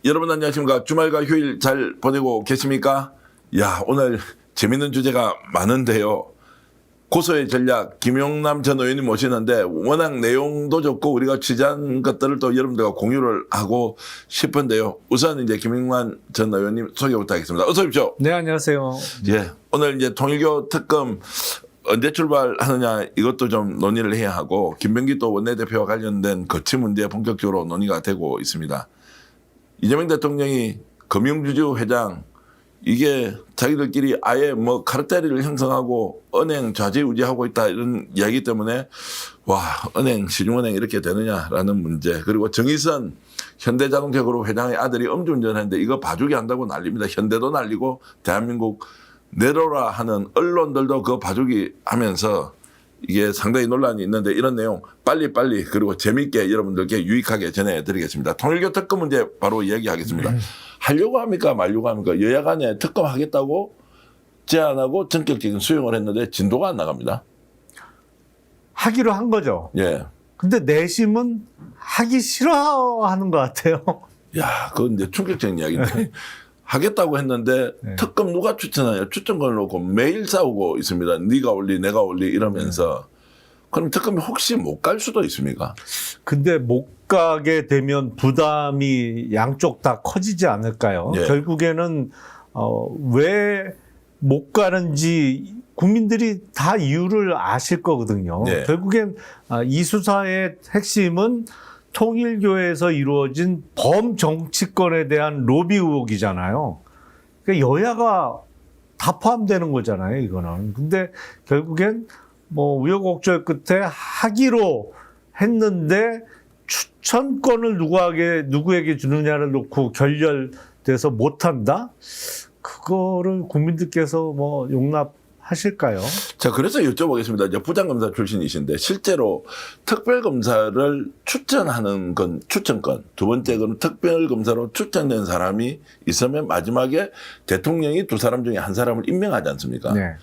여러분 안녕하십니까? 주말과 휴일 잘 보내고 계십니까? 야, 오늘 재밌는 주제가 많은데요. 고소의 전략 김용남 전 의원님 모시는데 워낙 내용도 좋고 우리가 취재한 것들을 또 여러분들과 공유를 하고 싶은데요. 우선 이제 김용남 전 의원님 소개부터 하겠습니다. 어서 오십시오. 네, 안녕하세요. 예. 오늘 이제 통일교 특검 언제 출발하느냐 이것도 좀 논의를 해야 하고 김병기 또 원내대표와 관련된 거치 문제 본격적으로 논의가 되고 있습니다. 이재명 대통령이 금융주주 회장 이게 자기들끼리 아예 뭐 카르텔을 형성하고 은행 좌지우지하고 있다 이런 이야기 때문에 와 은행 시중은행 이렇게 되느냐라는 문제 그리고 정의선 현대자동차 그룹 회장의 아들이 음주운전했는데 이거 봐주기 한다고 난립니다. 현대도 난리고 대한민국 내로라 하는 언론들도 그거 봐주기 하면서 이게 상당히 논란이 있는데 이런 내용 빨리빨리 그리고 재미있게 여러분들께 유익하게 전해드리겠습니다. 통일교 특검 문제 바로 이야기하겠습니다. 하려고 합니까 말려고 합니까? 여야 간에 특검 하겠다고 제안하고 전격적인 수용을 했는데 진도가 안 나갑니다. 하기로 한 거죠. 예. 근데 내심은 하기 싫어하는 것 같아요. 야, 그건 이제 충격적인 이야기인데. 하겠다고 했는데 네. 특검 누가 추천하냐 추천권을 놓고 매일 싸우고 있습니다. 네가 올리 내가 올리 이러면서 그럼 특검이 혹시 못 갈 수도 있습니까? 근데 못 가게 되면 부담이 양쪽 다 커지지 않을까요? 예. 결국에는 왜 못 가는지 국민들이 다 이유를 아실 거거든요. 예. 결국엔 이 수사의 핵심은 통일교에서 이루어진 범정치권에 대한 로비 의혹이잖아요. 그러니까 여야가 다 포함되는 거잖아요, 이거는. 근데 결국엔 뭐 우여곡절 끝에 하기로 했는데 추천권을 누구에게 주느냐를 놓고 결렬돼서 못한다? 그거를 국민들께서 뭐 용납하실까요? 자, 그래서 여쭤보겠습니다. 이제 부장검사 출신이신데 실제로 특별검사를 추천하는 건 추천권. 두 번째 건 특별검사로 추천된 사람이 있으면 마지막에 대통령이 두 사람 중에 한 사람을 임명하지 않습니까? 네.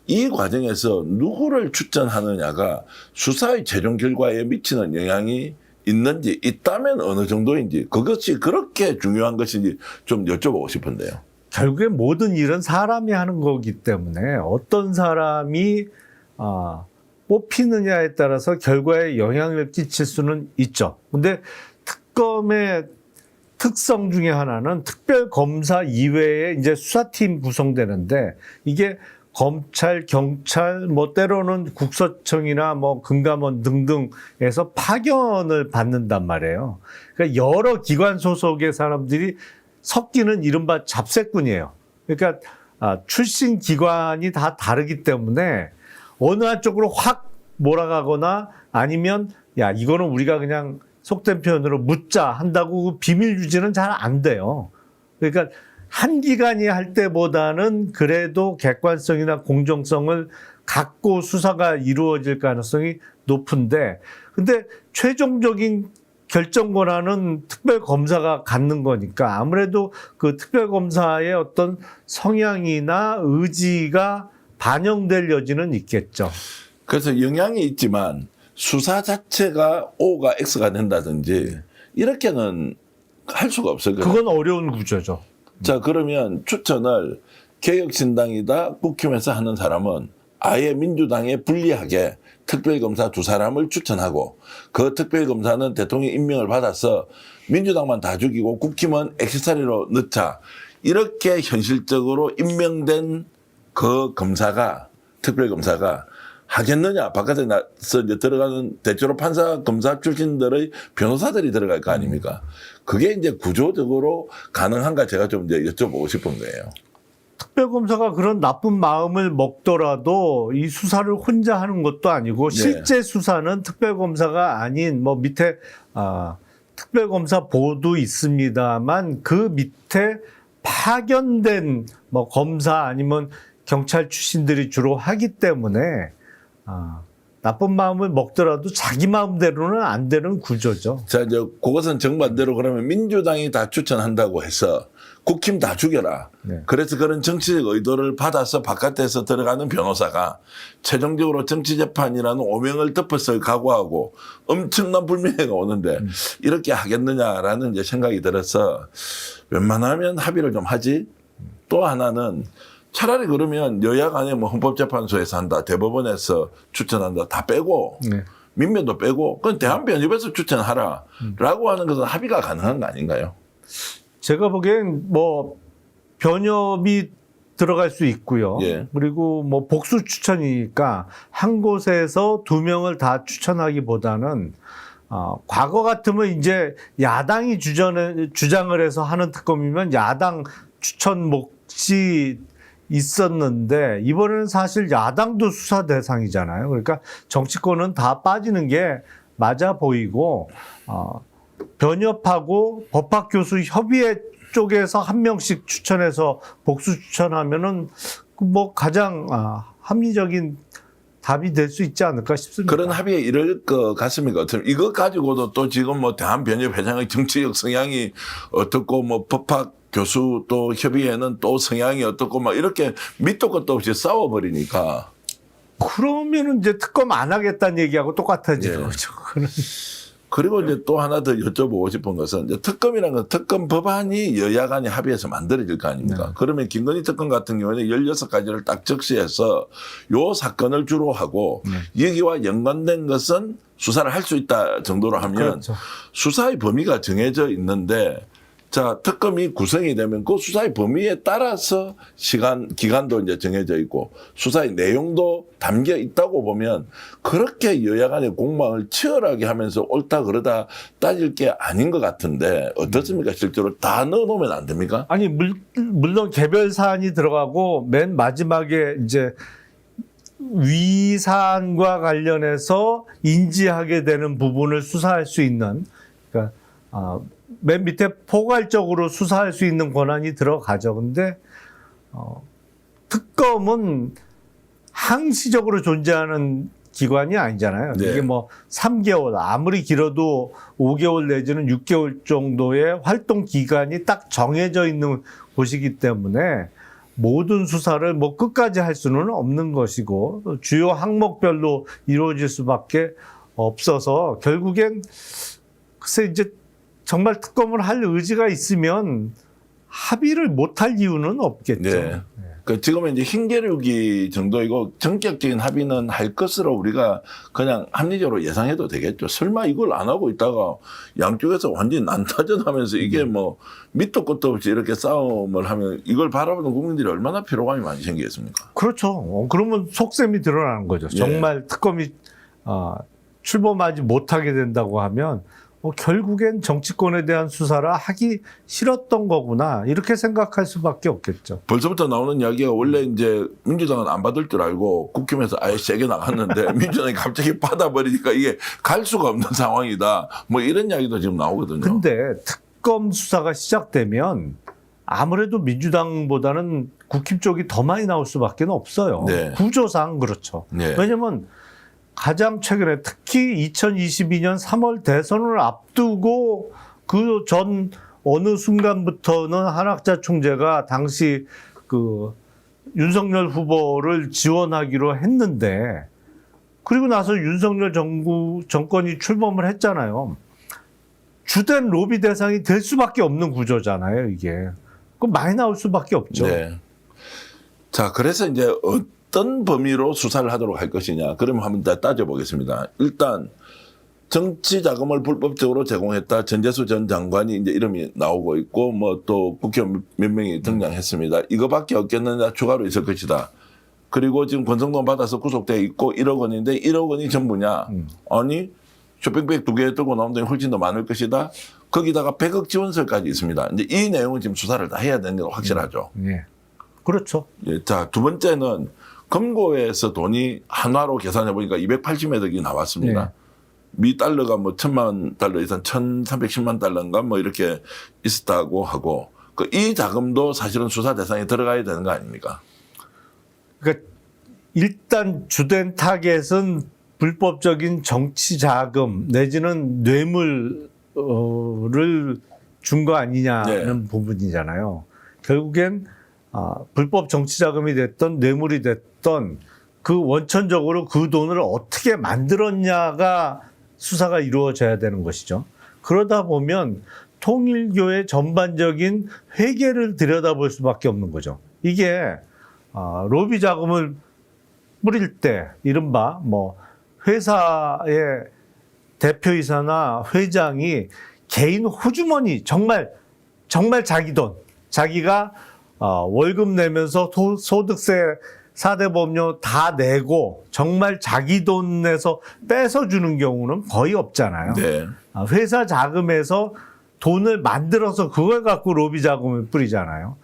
이 과정에서 누구를 추천하느냐가 수사의 최종 결과에 미치는 영향이 있는지 있다면 어느 정도인지 그것이 그렇게 중요한 것인지 좀 여쭤보고 싶은데요. 결국에 모든 일은 사람이 하는 거기 때문에 어떤 사람이 뽑히느냐에 따라서 결과에 영향을 끼칠 수는 있죠. 근데 특검의 특성 중에 하나는 특별검사 이외에 이제 수사팀 구성되는데 이게 검찰, 경찰, 뭐 때로는 국세청이나 뭐 금감원 등등에서 파견을 받는단 말이에요. 그러니까 여러 기관 소속의 사람들이 섞이는 이른바 잡새꾼이에요. 그러니까 출신 기관이 다 다르기 때문에 어느 한쪽으로 확 몰아가거나 아니면 야 이거는 우리가 그냥 속된 표현으로 묻자 한다고 비밀 유지는 잘 안 돼요. 그러니까 한 기관이 할 때보다는 그래도 객관성이나 공정성을 갖고 수사가 이루어질 가능성이 높은데 근데 최종적인 결정 권한은 특별검사가 갖는 거니까 아무래도 그 특별검사의 어떤 성향이나 의지가 반영될 여지는 있겠죠. 그래서 영향이 있지만 수사 자체가 O가 X가 된다든지 이렇게는 할 수가 없어요. 그건 어려운 구조죠. 자, 그러면 추천을 개혁신당이다 국힘에서 하는 사람은 아예 민주당에 불리하게 특별검사 두 사람을 추천하고 그 특별검사는 대통령 임명을 받아서 민주당만 다 죽이고 국힘은 액세서리로 넣자. 이렇게 현실적으로 임명된 그 검사가 특별검사가 하겠느냐. 바깥에 나서 이제 들어가는 대체로 판사 검사 출신들의 변호사들이 들어갈 거 아닙니까? 그게 이제 구조적으로 가능한가 제가 좀 이제 여쭤보고 싶은 거예요. 특별검사가 그런 나쁜 마음을 먹더라도 이 수사를 혼자 하는 것도 아니고 실제 수사는 특별검사가 아닌 뭐 밑에 특별검사 보도 있습니다만 그 밑에 파견된 뭐 검사 아니면 경찰 출신들이 주로 하기 때문에 나쁜 마음을 먹더라도 자기 마음대로는 안 되는 구조죠. 자, 이제 그것은 정반대로 그러면 민주당이 다 추천한다고 해서 국힘 다 죽여라. 네. 그래서 그런 정치적 의도를 받아서 바깥에서 들어가는 변호사가 최종적으로 정치재판이라는 오명을 덮었을 각오하고 엄청난 불명예가 오는데 이렇게 하겠느냐라는 이제 생각이 들어서 웬만하면 합의를 좀 하지. 또 하나는 차라리 그러면 여야 간에 뭐 헌법재판소에서 한다, 대법원에서 추천한다 다 빼고 네. 민변도 빼고 그건 대한변협에서 추천하라라고 하는 것은 합의가 가능한 거 아닌가요? 제가 보기엔 뭐 변협이 들어갈 수 있고요. 예. 그리고 뭐 복수 추천이니까 한 곳에서 두 명을 다 추천하기보다는 과거 같으면 이제 야당이 주장을 해서 하는 특검이면 야당 추천 몫이 있었는데 이번에는 사실 야당도 수사 대상이잖아요. 그러니까 정치권은 다 빠지는 게 맞아 보이고 변협하고 법학교수 협의회 쪽에서 한 명씩 추천해서 복수 추천하면은 뭐 가장 합리적인 답이 될 수 있지 않을까 싶습니다. 그런 합의에 이를 것 같습니까? 어떻게 이것 가지고도 또 지금 뭐 대한변협 회장의 정치적 성향이 어떻고 뭐 법학 교수 또 협의회는 또 성향이 어떻고 막 이렇게 밑도 끝도 없이 싸워버리니까. 그러면은 이제 특검 안 하겠다는 얘기하고 똑같아지는 예. 거죠. 그거는. 그리고 이제 또 하나 더 여쭤보고 싶은 것은 이제 특검이라는 건 특검 법안이 여야 간에 합의해서 만들어질 거 아닙니까? 네. 그러면 김건희 특검 같은 경우에는 16가지를 딱 적시해서 요 사건을 주로 하고 여기와 연관된 것은 수사를 할 수 있다 정도로 하면 그렇죠. 수사의 범위가 정해져 있는데 자, 특검이 구성이 되면 그 수사의 범위에 따라서 기간도 이제 정해져 있고 수사의 내용도 담겨 있다고 보면 그렇게 여야 간의 공방을 치열하게 하면서 옳다 그러다 따질 게 아닌 것 같은데 어떻습니까? 실제로 다 넣어놓으면 안 됩니까? 아니, 물론 개별 사안이 들어가고 맨 마지막에 이제 위사안과 관련해서 인지하게 되는 부분을 수사할 수 있는 그러니까 맨 밑에 포괄적으로 수사할 수 있는 권한이 들어가죠. 근데 특검은 항시적으로 존재하는 기관이 아니잖아요. 네. 이게 뭐 3개월 아무리 길어도 5개월 내지는 6개월 정도의 활동 기간이 딱 정해져 있는 곳이기 때문에 모든 수사를 뭐 끝까지 할 수는 없는 것이고 주요 항목별로 이루어질 수밖에 없어서 결국엔 글쎄 이제 정말 특검을 할 의지가 있으면 합의를 못할 이유는 없겠죠. 네. 그 지금은 이제 흰개류기 정도이고 전격적인 합의는 할 것으로 우리가 그냥 합리적으로 예상해도 되겠죠. 설마 이걸 안 하고 있다가 양쪽에서 완전히 난타전하면서 이게 뭐 밑도 끝도 없이 이렇게 싸움을 하면 이걸 바라보는 국민들이 얼마나 피로감이 많이 생기겠습니까? 그렇죠. 그러면 속셈이 드러나는 거죠. 예. 정말 특검이 출범하지 못하게 된다고 하면 결국엔 정치권에 대한 수사를 하기 싫었던 거구나 이렇게 생각할 수밖에 없겠죠. 벌써부터 나오는 이야기가 원래 이제 민주당은 안 받을 줄 알고 국힘에서 아예 세게 나갔는데 민주당이 갑자기 받아버리니까 이게 갈 수가 없는 상황이다. 뭐 이런 이야기도 지금 나오거든요. 근데 특검 수사가 시작되면 아무래도 민주당보다는 국힘 쪽이 더 많이 나올 수밖에 없어요. 네. 구조상 그렇죠. 네. 왜냐하면 가장 최근에 특히 2022년 3월 대선을 앞두고 그 전 어느 순간부터는 한학자 총재가 당시 그 윤석열 후보를 지원하기로 했는데 그리고 나서 윤석열 정권이 출범을 했잖아요. 주된 로비 대상이 될 수밖에 없는 구조잖아요, 이게. 그럼 많이 나올 수밖에 없죠. 네. 자, 그래서 이제 어떤 범위로 수사를 하도록 할 것이냐. 그러면 한번 따져보겠습니다. 일단 정치 자금을 불법적으로 제공했다. 전재수 전 장관이 이제 이름이 나오고 있고 뭐 또 국회의원 몇 명이 등장했습니다. 이거밖에 없겠느냐 추가로 있을 것이다. 그리고 지금 권성동 받아서 구속돼 있고 1억 원인데 1억 원이 전부냐. 아니 쇼핑백 2개 들고 나오는 돈이 훨씬 더 많을 것이다. 거기다가 100억 지원설까지 있습니다. 이제 이 내용은 지금 수사를 다 해야 되는 게 확실하죠. 예. 그렇죠. 예, 자, 두 번째는 금고에서 돈이 한화로 계산해 보니까 280여 억이 나왔습니다. 네. 미 달러가 뭐 1,000만 달러 이상 1,310만 달러인가 뭐 이렇게 있었다고 하고 이 자금도 사실은 수사 대상에 들어가야 되는 거 아닙니까? 그러니까 일단 주된 타겟은 불법적인 정치 자금 내지는 뇌물을 준 거 아니냐는 네. 부분이잖아요. 결국엔 불법 정치 자금이 됐던 뇌물이 됐던 그 원천적으로 그 돈을 어떻게 만들었냐가 수사가 이루어져야 되는 것이죠. 그러다 보면 통일교의 전반적인 회계를 들여다볼 수밖에 없는 거죠. 이게 로비 자금을 뿌릴 때 이른바 뭐 회사의 대표이사나 회장이 개인 호주머니 정말 자기 돈, 자기가 월급 내면서 소득세 4대 보험료 다 내고 정말 자기 돈 내서 뺏어 주는 경우는 거의 없잖아요. 네. 회사 자금에서 돈을 만들어서 그걸 갖고 로비 자금을 뿌리잖아요.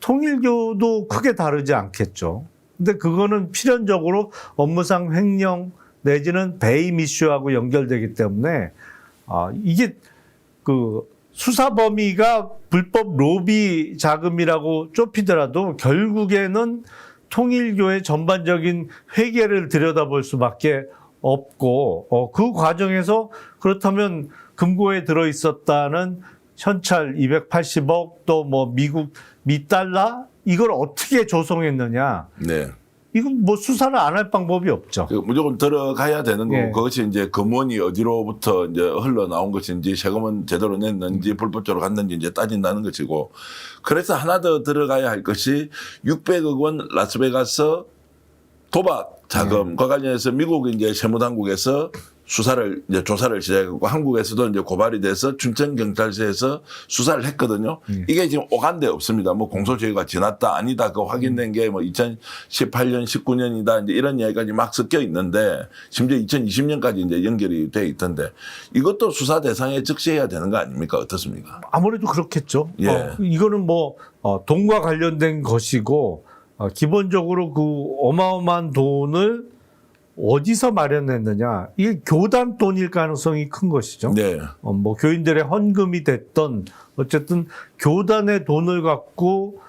통일교도 크게 다르지 않겠죠. 근데 그거는 필연적으로 업무상 횡령 내지는 배임 이슈하고 연결되기 때문에 이게 그 수사 범위가 불법 로비 자금이라고 좁히더라도 결국에는 통일교의 전반적인 회계를 들여다볼 수밖에 없고 그 과정에서 그렇다면 금고에 들어 있었다는 현찰 280억 또 뭐 미국 미달러 이걸 어떻게 조성했느냐? 네. 이건 뭐 수사를 안 할 방법이 없죠. 무조건 들어가야 되는 거고 예. 그것이 이제 금원이 어디로부터 이제 흘러나온 것인지 세금은 제대로 냈는지 불법적으로 갔는지 이제 따진다는 것이고 그래서 하나 더 들어가야 할 것이 600억 원 라스베가스 도박 자금과 관련해서 미국 이제 세무당국에서 수사를 이제 조사를 시작했고 한국에서도 이제 고발이 돼서 춘천경찰서에서 수사를 했거든요. 이게 지금 오간데 없습니다. 뭐 공소시효가 지났다 아니다 그 확인된 게 뭐 2018년 19년이다 이제 이런 이야기까지 막 섞여 있는데 심지어 2020년까지 이제 연결이 돼 있던데 이것도 수사 대상에 적시해야 되는 거 아닙니까? 어떻습니까? 아무래도 그렇겠죠. 예. 이거는 뭐 돈과 관련된 것이고 기본적으로 그 어마어마한 돈을 어디서 마련했느냐? 이게 교단 돈일 가능성이 큰 것이죠. 네. 뭐 교인들의 헌금이 됐던 어쨌든 교단의 돈을 갖고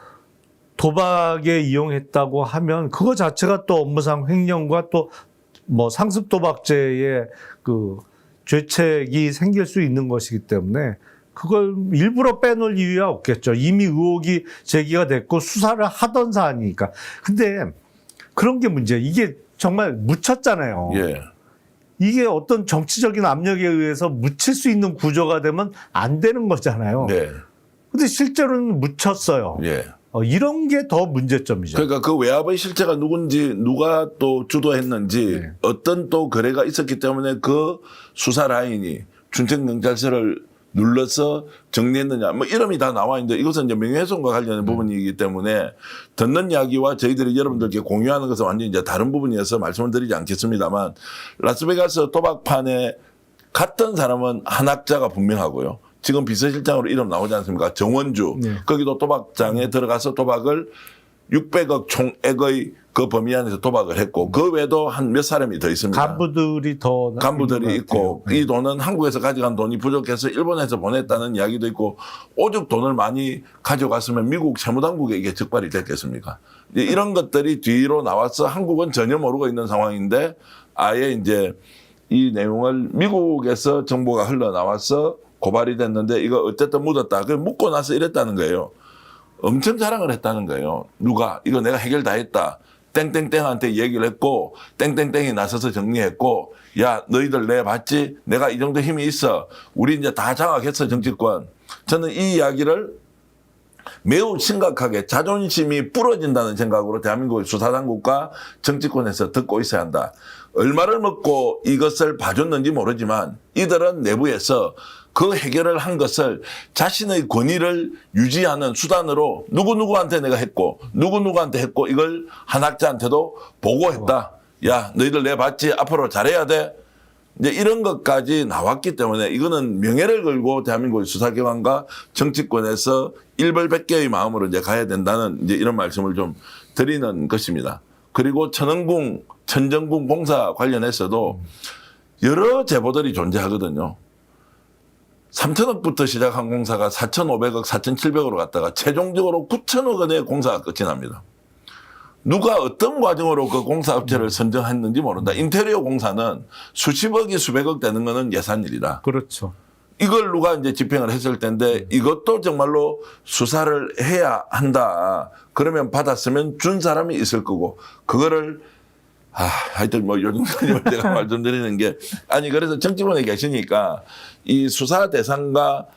도박에 이용했다고 하면 그거 자체가 또 업무상 횡령과 또 뭐 상습 도박죄의 그 죄책이 생길 수 있는 것이기 때문에 그걸 일부러 빼놓을 이유가 없겠죠. 이미 의혹이 제기가 됐고 수사를 하던 사안이니까. 근데 그런 게 문제예요. 이게 정말 묻혔잖아요. 예. 이게 어떤 정치적인 압력에 의해서 묻힐 수 있는 구조가 되면 안 되는 거잖아요. 네. 근데 실제로는 묻혔어요. 예. 이런 게 더 문제점이죠. 그러니까 그 외압의 실체가 누군지 누가 또 주도했는지 네. 어떤 또 거래가 있었기 때문에 그 수사 라인이 춘천경찰서를 눌러서 정리했느냐 뭐 이름이 다 나와 있는데 이것은 이제 명예훼손과 관련된 부분이기 때문에 듣는 이야기와 저희들이 여러분들께 공유하는 것은 완전히 이제 다른 부분이어서 말씀을 드리지 않겠습니다만 라스베가스 도박판에 갔던 사람은 한학자가 분명하고요. 지금 비서실장으로 이름 나오지 않습니까? 정원주. 네. 거기도 도박장에 들어가서 도박을 600억 총액의 그 범위 안에서 도박을 했고 그 외에도 한 몇 사람이 더 있습니다. 간부들이 있고 이 돈은 한국에서 가져간 돈이 부족해서 일본에서 보냈다는 이야기도 있고 오죽 돈을 많이 가져갔으면 미국 세무당국에 이게 적발이 됐겠습니까? 이런 것들이 뒤로 나와서 한국은 전혀 모르고 있는 상황인데 아예 이제 이 내용을 미국에서 정보가 흘러나와서 고발이 됐는데 이거 어쨌든 묻었다. 그 묻고 나서 이랬다는 거예요. 엄청 자랑을 했다는 거예요. 누가 이거 내가 해결 다 했다. 땡땡땡한테 얘기를 했고 땡땡땡이 나서서 정리했고 야 너희들 내 봤지? 내가 이 정도 힘이 있어. 우리 이제 다 장악했어 정치권. 저는 이 이야기를 매우 심각하게 자존심이 부러진다는 생각으로 대한민국의 수사당국과 정치권에서 듣고 있어야 한다. 얼마를 먹고 이것을 봐줬는지 모르지만 이들은 내부에서 그 해결을 한 것을 자신의 권위를 유지하는 수단으로 누구누구한테 내가 했고 누구누구한테 했고 이걸 한학자한테도 보고했다. 야 너희들 내 봤지? 앞으로 잘해야 돼. 이제 이런 것까지 나왔기 때문에 이거는 명예를 걸고 대한민국의 수사기관과 정치권에서 일벌백계의 마음으로 이제 가야 된다는 이제 이런 말씀을 좀 드리는 것입니다. 그리고 천정궁 공사 관련해서도 여러 제보들이 존재하거든요. 3천억부터 시작한 공사가 4,500억, 4,700억으로 갔다가 최종적으로 9천억 원의 공사가 끝이 납니다. 누가 어떤 과정으로 그 공사업체를 선정했는지 모른다. 인테리어 공사는 수십억이 수백억 되는 거는 예산일이라. 그렇죠. 이걸 누가 이제 집행을 했을 텐데 이것도 정말로 수사를 해야 한다. 그러면 받았으면 준 사람이 있을 거고 그거를 하여튼 뭐 요즘 제가 말씀드리는 게 아니 그래서 정치권에 계시니까 이 수사 대상과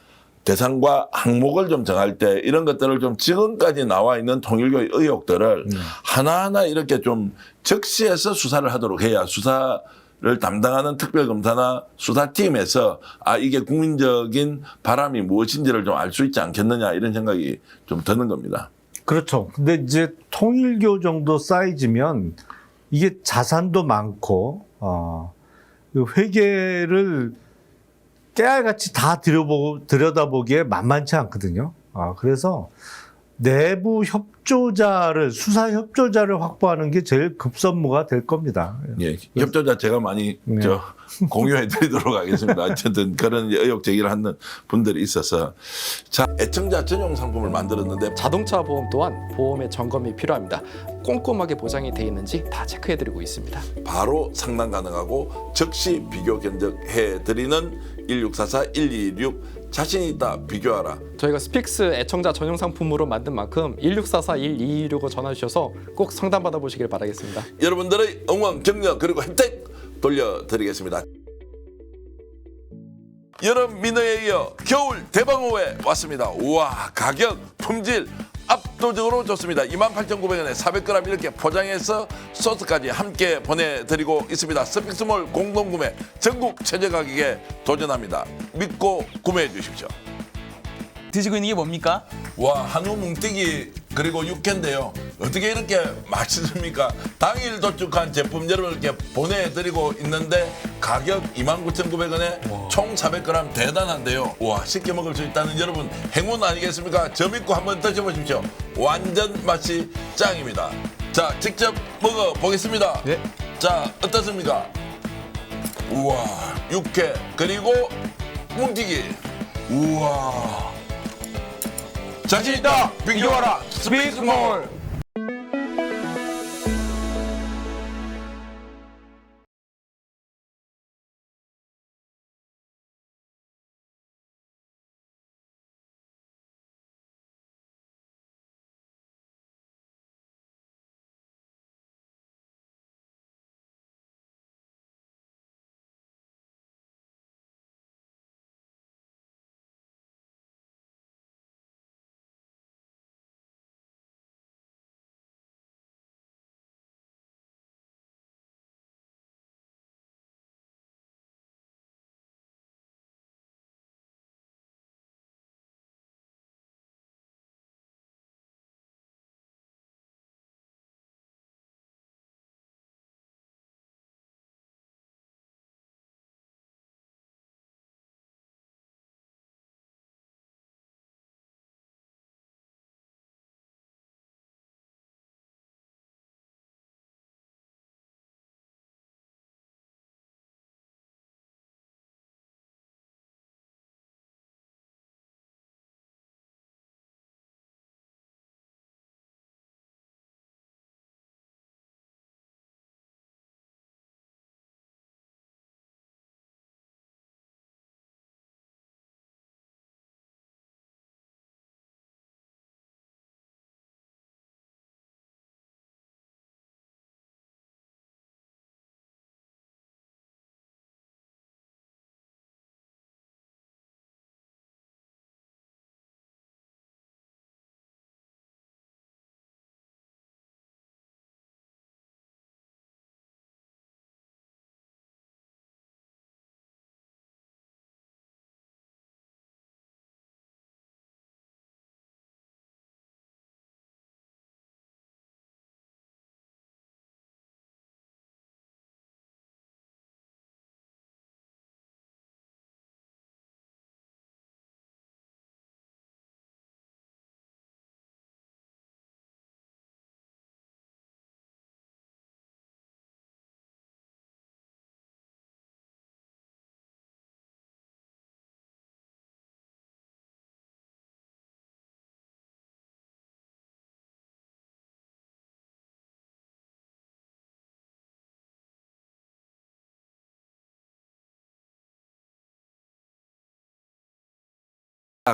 대상과 항목을 좀 정할 때 이런 것들을 좀 지금까지 나와 있는 통일교의 의혹들을 하나하나 이렇게 좀 적시해서 수사를 하도록 해야 수사를 담당하는 특별검사나 수사팀에서 이게 국민적인 바람이 무엇인지를 좀 알 수 있지 않겠느냐 이런 생각이 좀 드는 겁니다. 그렇죠. 근데 이제 통일교 정도 사이즈면 이게 자산도 많고 회계를 깨알같이 다 들여다보기에 만만치 않거든요. 그래서 내부 협조자를 수사 협조자를 확보하는 게 제일 급선무가 될 겁니다. 예, 협조자 제가 많이 네. 공유해드리도록 하겠습니다. 어쨌든 그런 의혹 제기를 하는 분들이 있어서 자 애청자 전용 상품을 만들었는데 자동차 보험 또한 보험의 점검이 필요합니다. 꼼꼼하게 보장이 돼 있는지 다 체크해드리고 있습니다. 바로 상담 가능하고 즉시 비교 견적해드리는 1644-1226 자신 있다 비교하라. 저희가 스픽스 애청자 전용 상품으로 만든 만큼 1644-1226을 전화주셔서 꼭 상담 받아보시길 바라겠습니다. 여러분들의 응원, 격려 그리고 혜택 돌려드리겠습니다. 여름 민어에 이어 겨울 대방어회 왔습니다. 우와 가격, 품질 압도적으로 좋습니다. 28,900원에 400g 이렇게 포장해서 소스까지 함께 보내드리고 있습니다. 스픽스몰 공동구매 전국 최저 가격에 도전합니다. 믿고 구매해 주십시오. 드시고 있는 게 뭡니까? 와 한우 뭉티기 그리고 육회인데요. 어떻게 이렇게 맛있습니까? 당일 도축한 제품 여러분께 보내드리고 있는데 가격 29,900원에 총 400g 대단한데요. 와 쉽게 먹을 수 있다는 여러분 행운 아니겠습니까? 저 믿고 한번 드셔보십시오. 완전 맛이 짱입니다. 자 직접 먹어보겠습니다. 네. 자 어떻습니까? 우와 육회 그리고 뭉티기 우와 자신 있다 비교하라 스픽스몰.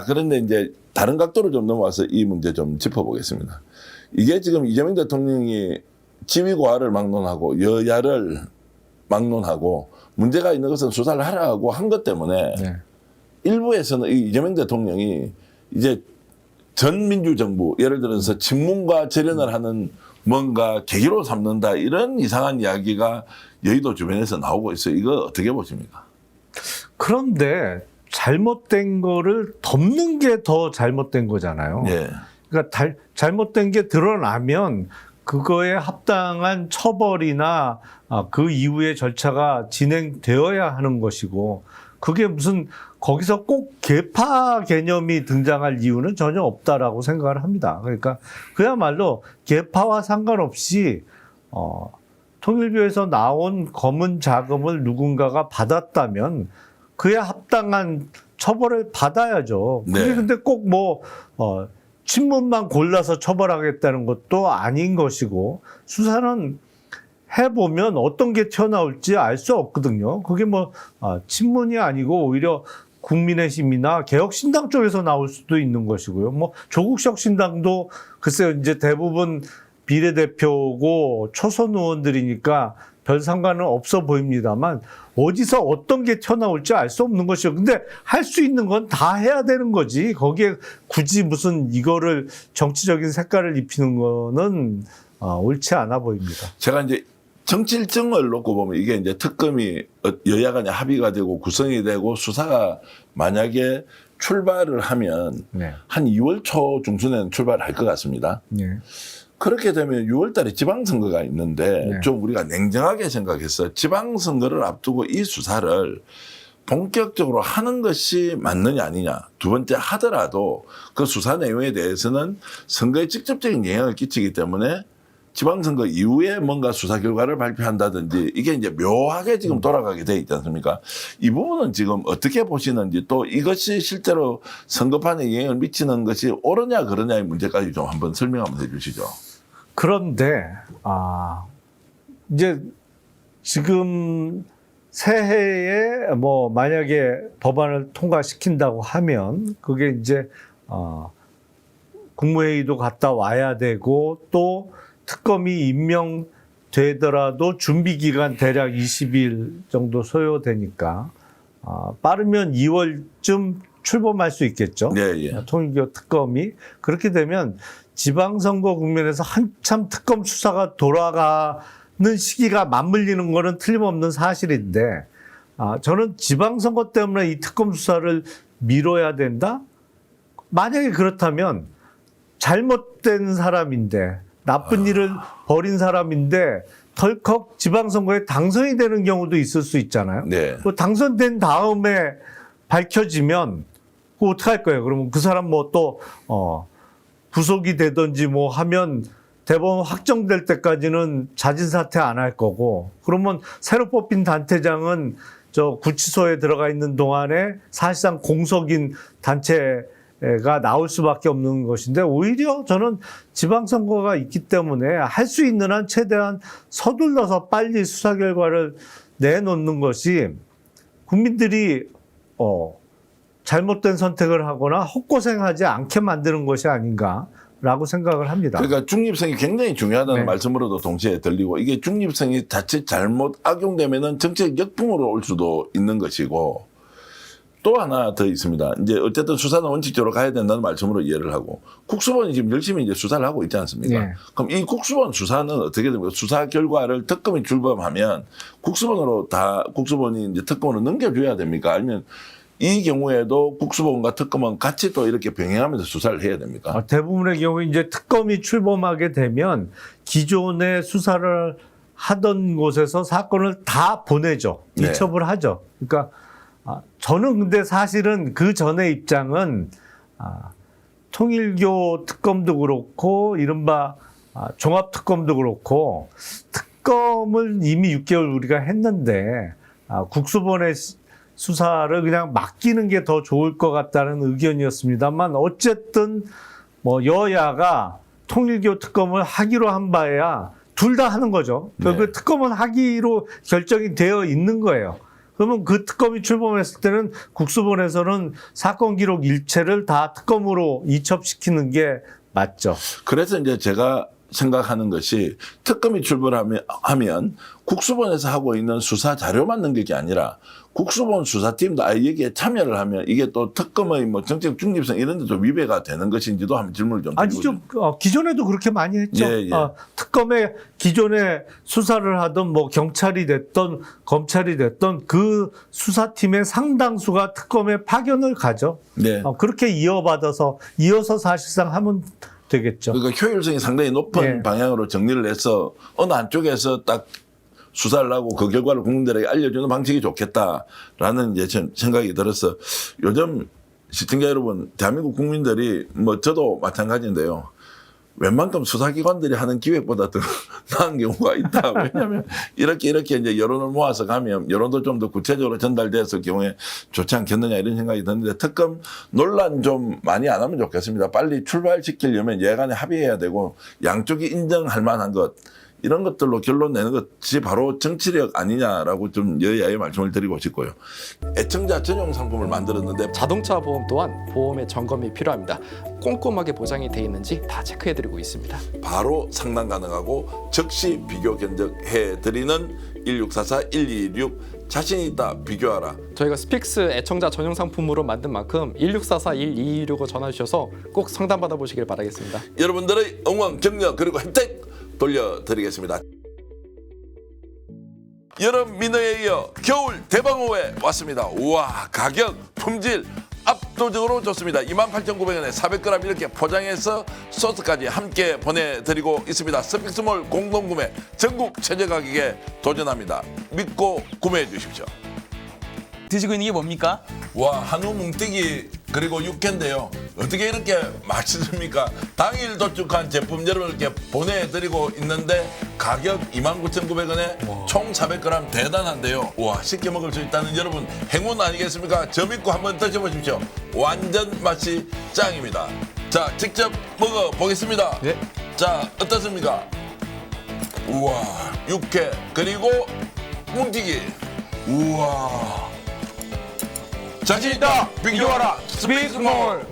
그런데 이제 다른 각도로 좀 넘어와서 이 문제 좀 짚어보겠습니다. 이게 지금 이재명 대통령이 지위고하를 막론하고 여야를 막론하고 문제가 있는 것은 수사를 하라고 한 것 때문에 네. 일부에서는 이 이재명 대통령이 이제 전 민주정부 예를 들어서 친문과 절연을 하는 뭔가 계기로 삼는다 이런 이상한 이야기가 여의도 주변에서 나오고 있어요. 이거 어떻게 보십니까? 그런데 잘못된 거를 덮는 게 더 잘못된 거잖아요. 예. 그러니까 잘못된 게 드러나면 그거에 합당한 처벌이나 그 이후의 절차가 진행되어야 하는 것이고, 그게 무슨 거기서 꼭 계파 개념이 등장할 이유는 전혀 없다라고 생각을 합니다. 그러니까 그야말로 계파와 상관없이 통일교에서 나온 검은 자금을 누군가가 받았다면 그에 합당한 처벌을 받아야죠. 그게 네. 근데 꼭 친문만 골라서 처벌하겠다는 것도 아닌 것이고, 수사는 해보면 어떤 게 튀어나올지 알 수 없거든요. 그게 친문이 아니고 오히려 국민의힘이나 개혁신당 쪽에서 나올 수도 있는 것이고요. 조국혁 신당도 글쎄요, 이제 대부분 비례대표고 초선 의원들이니까 별 상관은 없어 보입니다만 어디서 어떤 게 튀어나올지 알 수 없는 것이요. 근데 할 수 있는 건 다 해야 되는 거지. 거기에 굳이 무슨 이거를 정치적인 색깔을 입히는 거는 옳지 않아 보입니다. 제가 이제 정치 일정을 놓고 보면 이게 이제 특검이 여야 간에 합의가 되고 구성이 되고 수사가 만약에 출발을 하면 네. 한 2월 초 중순에는 출발할 것 같습니다. 네. 그렇게 되면 6월 달에 지방선거가 있는데 네. 좀 우리가 냉정하게 생각해서 지방선거를 앞두고 이 수사를 본격적으로 하는 것이 맞느냐 아니냐. 두 번째 하더라도 그 수사 내용에 대해서는 선거에 직접적인 영향을 끼치기 때문에 지방선거 이후에 뭔가 수사 결과를 발표한다든지 이게 이제 묘하게 지금 돌아가게 돼 있지 않습니까? 이 부분은 지금 어떻게 보시는지, 또 이것이 실제로 선거판에 영향을 미치는 것이 옳으냐 그러냐의 문제까지 좀 한번 설명 한번 해 주시죠. 그런데 이제 지금 새해에 만약에 법안을 통과시킨다고 하면 그게 이제 국무회의도 갔다 와야 되고, 또 특검이 임명되더라도 준비 기간 대략 20일 정도 소요되니까 빠르면 2월쯤 출범할 수 있겠죠. 네, 예. 통일교 특검이. 그렇게 되면 지방선거 국면에서 한참 특검 수사가 돌아가는 시기가 맞물리는 거는 틀림없는 사실인데, 저는 지방선거 때문에 이 특검 수사를 미뤄야 된다? 만약에 그렇다면 잘못된 사람인데, 나쁜 일을 벌인 사람인데 덜컥 지방선거에 당선이 되는 경우도 있을 수 있잖아요. 네. 당선된 다음에 밝혀지면 그거 어떡할 거예요? 그러면 그 사람 또 구속이 되든지 하면 대법원 확정될 때까지는 자진 사퇴 안 할 거고, 그러면 새로 뽑힌 단체장은 구치소에 들어가 있는 동안에 사실상 공석인 단체가 나올 수밖에 없는 것인데, 오히려 저는 지방선거가 있기 때문에 할 수 있는 한 최대한 서둘러서 빨리 수사 결과를 내놓는 것이 국민들이 잘못된 선택을 하거나 헛고생하지 않게 만드는 것이 아닌가라고 생각을 합니다. 그러니까 중립성이 굉장히 중요하다는 네. 말씀으로도 동시에 들리고, 이게 중립성이 자칫 잘못 악용되면은 정책 역풍으로 올 수도 있는 것이고, 또 하나 더 있습니다. 이제 어쨌든 수사는 원칙적으로 가야 된다는 말씀으로 이해를 하고, 국수본이 지금 열심히 이제 수사를 하고 있지 않습니까? 네. 그럼 이 국수본 수사는 어떻게 됩니까? 수사 결과를 특검이 출범하면 국수본이 이제 특검으로 넘겨줘야 됩니까? 아니면 이 경우에도 국수본과 특검은 같이 또 이렇게 병행하면서 수사를 해야 됩니까? 대부분의 경우에 이제 특검이 출범하게 되면 기존의 수사를 하던 곳에서 사건을 다 보내죠. 네. 이첩을 하죠. 그러니까 저는 근데 사실은 그 전의 입장은 통일교 특검도 그렇고 이른바 종합특검도 그렇고, 특검을 이미 6개월 우리가 했는데 국수본의 수사를 그냥 맡기는 게 더 좋을 것 같다는 의견이었습니다만, 어쨌든 여야가 통일교 특검을 하기로 한 바에야 둘 다 하는 거죠. 네. 그 특검은 하기로 결정이 되어 있는 거예요. 그러면 그 특검이 출범했을 때는 국수본에서는 사건 기록 일체를 다 특검으로 이첩시키는 게 맞죠. 그래서 이제 제가 생각하는 것이 특검이 출범하면 국수본에서 하고 있는 수사 자료만 넘길 게 아니라 국수본 수사팀도 아예 여기에 참여를 하면 이게 또 특검의 뭐 정책 중립성 이런 데도 위배가 되는 것인지도 한번 질문을 좀 드리고 아니죠. 기존에도 그렇게 많이 했죠. 예, 예. 특검에 기존에 수사를 하던 뭐 경찰이 됐던 검찰이 됐던 그 수사팀의 상당수가 특검에 파견을 가죠. 네. 그렇게 이어서 사실상 하면 되겠죠. 그러니까 효율성이 상당히 높은 예. 방향으로 정리를 해서 어느 한쪽에서 딱 수사를 하고 그 결과를 국민들에게 알려주는 방식이 좋겠다라는 이제 생각이 들어서 요즘 시청자 여러분, 대한민국 국민들이 뭐 저도 마찬가지인데요. 웬만큼 수사기관들이 하는 기획보다 더 나은 경우가 있다. 왜냐하면 이렇게 이제 여론을 모아서 가면 여론도 좀 더 구체적으로 전달돼서 경우에 좋지 않겠느냐 이런 생각이 드는데 특검 논란 좀 많이 안 하면 좋겠습니다. 빨리 출발시키려면 예간에 합의해야 되고 양쪽이 인정할 만한 것 이런 것들로 결론 내는 것이 바로 정치력 아니냐라고 좀 여야의 말씀을 드리고 싶고요. 애청자 전용 상품을 만들었는데 자동차 보험 또한 보험의 점검이 필요합니다. 꼼꼼하게 보장이 돼 있는지 다 체크해드리고 있습니다. 바로 상담 가능하고 즉시 비교 견적해드리는 1644-1226 자신 있다 비교하라. 저희가 스픽스 애청자 전용 상품으로 만든 만큼 1644-1226을 전화주셔서 꼭 상담받아 보시길 바라겠습니다. 여러분들의 응원, 격려 그리고 혜택 돌려드리겠습니다. 여름 민어에 이어 겨울 대방어회 왔습니다. 우와, 가격, 품질 압도적으로 좋습니다. 28,900원에 400g 이렇게 포장해서 소스까지 함께 보내드리고 있습니다. 스픽스몰 공동구매 전국 최저 가격에 도전합니다. 믿고 구매해 주십시오. 드시고 있는 게 뭡니까? 와, 한우 뭉티기 그리고 육회인데요. 어떻게 이렇게 맛있습니까? 당일 도축한 제품 여러분께 보내드리고 있는데 가격 29,900원에 총 400g 대단한데요. 와, 쉽게 먹을 수 있다는 여러분 행운 아니겠습니까? 저 믿고 한번 드셔보십시오. 완전 맛이 짱입니다. 자, 직접 먹어보겠습니다. 네. 자, 어떻습니까? 우와, 육회 그리고 뭉티기. 우와. 자신 있다 비교하라 스픽스몰.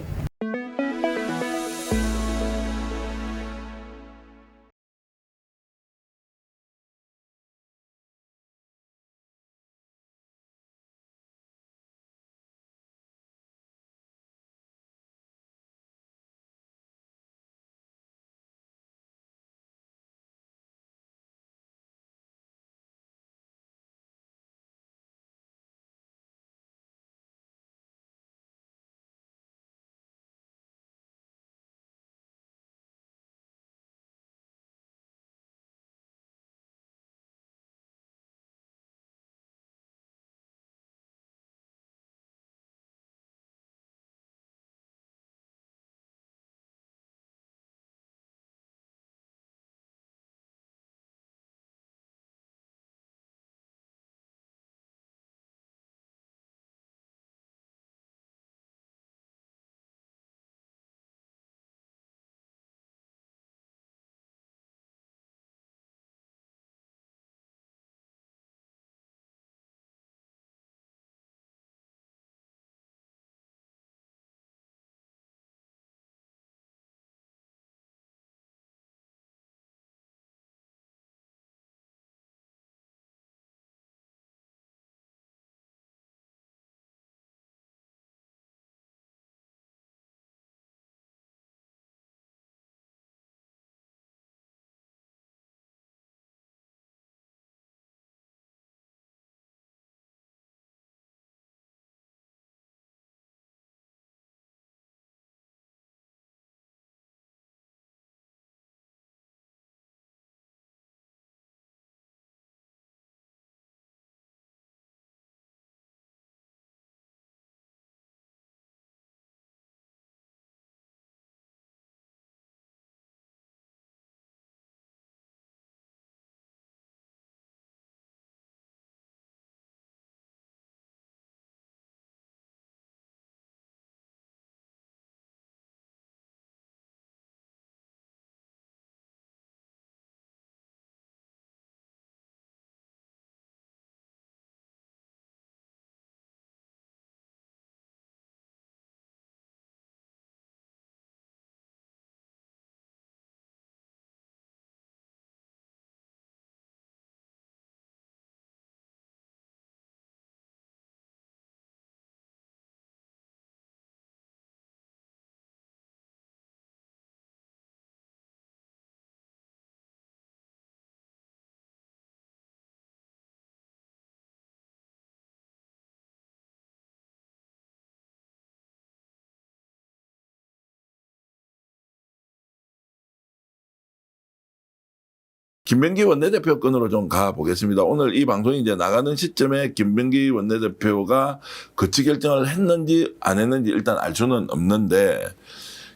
김병기 원내대표 건으로 좀 가보겠습니다. 오늘 이 방송이 이제 나가는 시점에 김병기 원내대표가 거치 결정을 했는지 안 했는지 일단 알 수는 없는데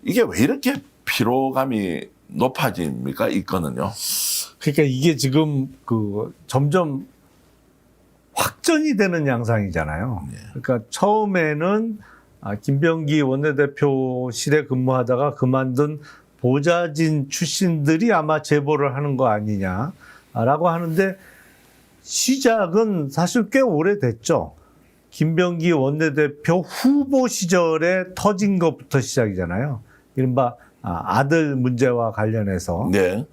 이게 왜 이렇게 피로감이 높아집니까? 이 건은요. 그러니까 이게 지금 점점 확전이 되는 양상이잖아요. 그러니까 처음에는 김병기 원내대표실에 근무하다가 그만둔 보좌진 출신들이 아마 제보를 하는 거 아니냐라고 하는데 시작은 사실 꽤 오래됐죠. 김병기 원내대표 후보 시절에 터진 것부터 시작이잖아요. 이른바 아들 문제와 관련해서 네.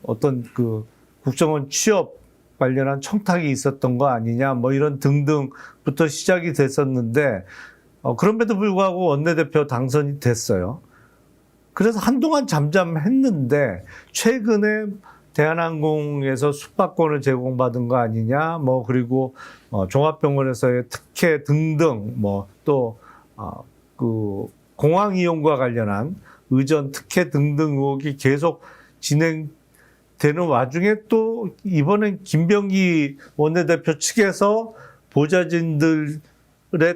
어떤 국정원 취업 관련한 청탁이 있었던 거 아니냐 뭐 이런 등등부터 시작이 됐었는데 그럼에도 불구하고 원내대표 당선이 됐어요. 그래서 한동안 잠잠했는데 최근에 대한항공에서 숙박권을 제공받은 거 아니냐 뭐 그리고 종합병원에서의 특혜 등등 뭐 또 공항 이용과 관련한 의전 특혜 등등 의혹이 계속 진행되는 와중에 또 이번엔 김병기 원내대표 측에서 보좌진들의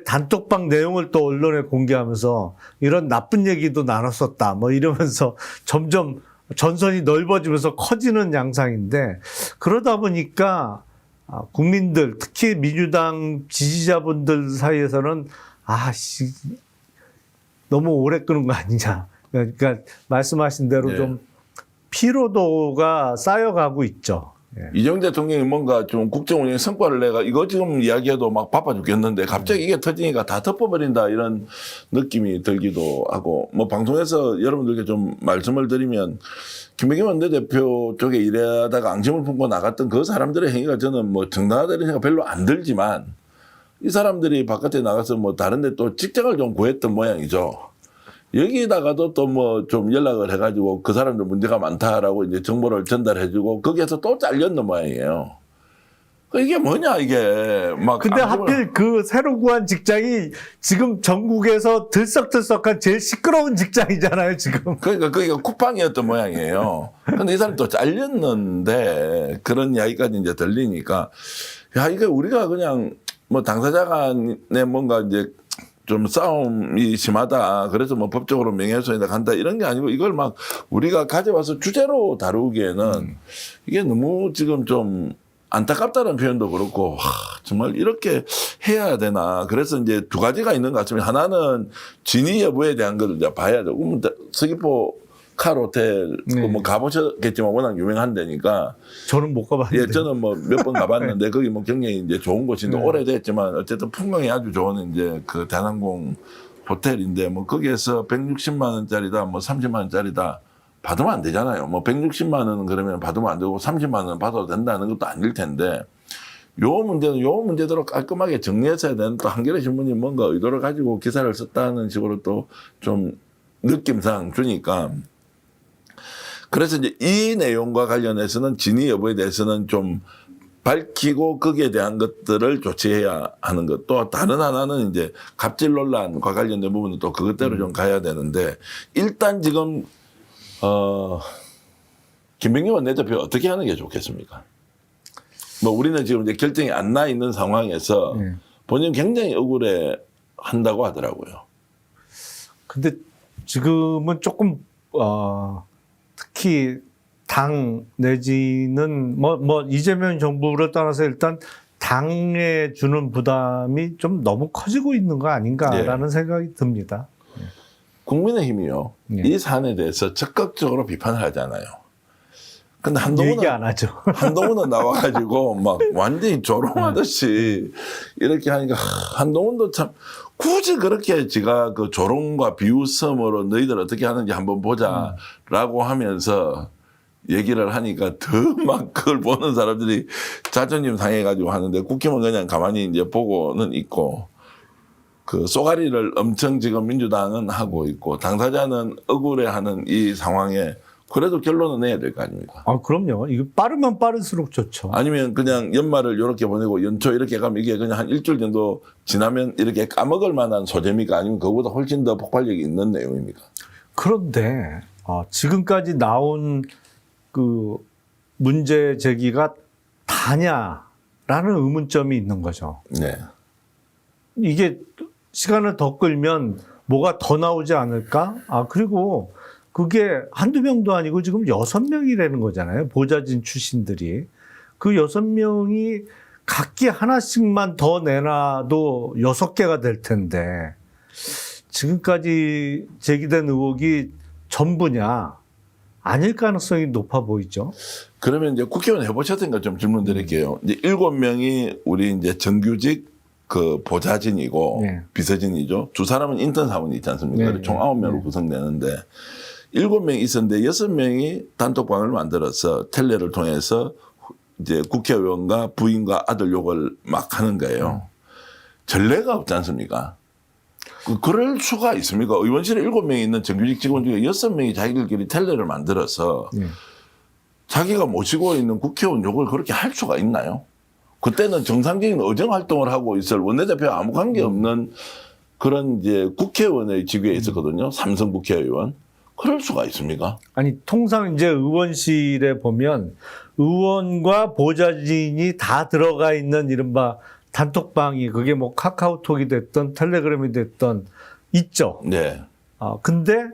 단톡방 내용을 또 언론에 공개하면서 이런 나쁜 얘기도 나눴었다 뭐 이러면서 점점 전선이 넓어지면서 커지는 양상인데 그러다 보니까 국민들 특히 민주당 지지자분들 사이에서는 너무 오래 끄는 거 아니냐. 그러니까 말씀하신 대로 네. 좀 피로도가 쌓여가고 있죠. 예. 이정 대통령이 뭔가 좀 국정 운영의 성과를 내가 이거 지금 이야기해도 막 바빠 죽겠는데 갑자기 이게 터지니까 다 덮어버린다 이런 느낌이 들기도 하고 뭐 방송에서 여러분들께 좀 말씀을 드리면 김병기 원내대표 쪽에 일하다가 앙심을 품고 나갔던 그 사람들의 행위가 저는 뭐 정당하다는 생각 별로 안 들지만 이 사람들이 바깥에 나가서 뭐 다른 데 또 직장을 좀 구했던 모양이죠. 여기다가도 또 뭐 좀 연락을 해가지고 그 사람들 문제가 많다라고 이제 정보를 전달해주고 거기에서 또 잘렸는 모양이에요. 이게 뭐냐 이게 막. 근데 하필 그 새로 구한 직장이 지금 전국에서 들썩들썩한 제일 시끄러운 직장이잖아요 지금. 그러니까 거기가 쿠팡이었던 모양이에요. 근데 이 사람이 또 잘렸는데 그런 이야기까지 이제 들리니까 야 이게 우리가 그냥 뭐 당사자 간에 뭔가 이제 좀 싸움이 심하다. 그래서 뭐 법적으로 명예훼손이다 간다 이런 게 아니고 이걸 막 우리가 가져와서 주제로 다루기에는 이게 너무 지금 좀 안타깝다는 표현도 그렇고 정말 이렇게 해야 되나. 그래서 이제 두 가지가 있는 것 같습니다. 하나는 진위 여부에 대한 걸 이제 봐야죠. 서귀포 칼 호텔 뭐 가보셨겠지만 워낙 유명한 데니까. 저는 못 가봤는데. 예, 저는 뭐 몇 번 가봤는데 거기 뭐 굉장히 이제 좋은 곳인데 오래됐지만 어쨌든 풍광이 아주 좋은 이제 그 대한항공 호텔인데 뭐 거기에서 160만 원짜리다 뭐 30만 원짜리다 받으면 안 되잖아요. 뭐 160만 원은 그러면 받으면 안 되고 30만 원 받아도 된다는 것도 아닐 텐데 요 문제대로 깔끔하게 정리했어야 되는 또 한겨레 신문이 뭔가 의도를 가지고 기사를 썼다는 식으로 또 좀 느낌상 주니까 그래서 이제 이 내용과 관련해서는 진위 여부에 대해서는 좀 밝히고 거기에 대한 것들을 조치해야 하는 것. 또 다른 하나는 이제 갑질 논란과 관련된 부분은 또 그것대로 좀 가야 되는데 일단 지금 김병기 원내대표 어떻게 하는 게 좋겠습니까? 뭐 우리는 지금 이제 결정이 안 나 있는 상황에서 본인 굉장히 억울해 한다고 하더라고요. 근데 지금은 조금 특히 당 내지는 뭐 이재명 정부를 떠나서 일단 당에 주는 부담이 좀 너무 커지고 있는 거 아닌가라는 생각이 듭니다. 국민의힘이요. 이 사안에 대해서 적극적으로 비판을 하잖아요. 근데 얘기 안 하죠. 한동훈은 나와가지고 막 완전히 조롱하듯이 이렇게 하니까 한동훈도 참 굳이 그렇게 지가 그 조롱과 비웃음으로 너희들 어떻게 하는지 한번 보자라고 하면서 얘기를 하니까 더 막 그걸 보는 사람들이 자존심 상해가지고 하는데 국힘은 그냥 가만히 이제 보고는 있고 그 쏘가리를 엄청 지금 민주당은 하고 있고 당사자는 억울해하는 이 상황에 그래도 결론은 내야 될 거 아닙니까? 그럼요. 이거 빠르면 빠를수록 좋죠. 아니면 그냥 연말을 이렇게 보내고 연초 이렇게 가면 이게 그냥 한 일주일 정도 지나면 이렇게 까먹을 만한 소재입니까? 아니면 그거보다 훨씬 더 폭발력이 있는 내용입니까? 그런데 지금까지 나온 그 문제 제기가 다냐라는 의문점이 있는 거죠. 네. 이게 시간을 더 끌면 뭐가 더 나오지 않을까? 그리고 그게 한두 명도 아니고 지금 6명이라는 거잖아요. 보좌진 출신들이. 그 6명이 각기 하나씩만 더 내놔도 6개가 될 텐데 지금까지 제기된 의혹이 전부냐? 아닐 가능성이 높아 보이죠. 그러면 이제 국회의원 해보셨으니까 좀 질문 드릴게요. 이제 7명이 우리 이제 정규직 그 보좌진이고 네. 비서진이죠. 두 사람은 인턴 사원이 있지 않습니까? 네, 총 네, 9명으로 네. 구성되는데 7명이 있었는데 6명이 단톡방을 만들어서 텔레를 통해서 이제 국회의원과 부인과 아들 욕을 막 하는 거예요. 전례가 없지 않습니까? 그럴 수가 있습니까? 의원실에 7명이 있는 정규직 직원 중에 6명이 자기들끼리 텔레를 만들어서 네. 자기가 모시고 있는 국회의원 욕을 그렇게 할 수가 있나요? 그때는 정상적인 의정 활동을 하고 있을 원내대표와 아무 관계 없는 그런 이제 국회의원의 직위에 있었거든요. 삼성 국회의원. 그럴 수가 있습니까? 아니, 통상 이제 의원실에 보면 의원과 보좌진이 다 들어가 있는 이른바 단톡방이 그게 뭐 카카오톡이 됐던 텔레그램이 됐던 있죠. 네. 근데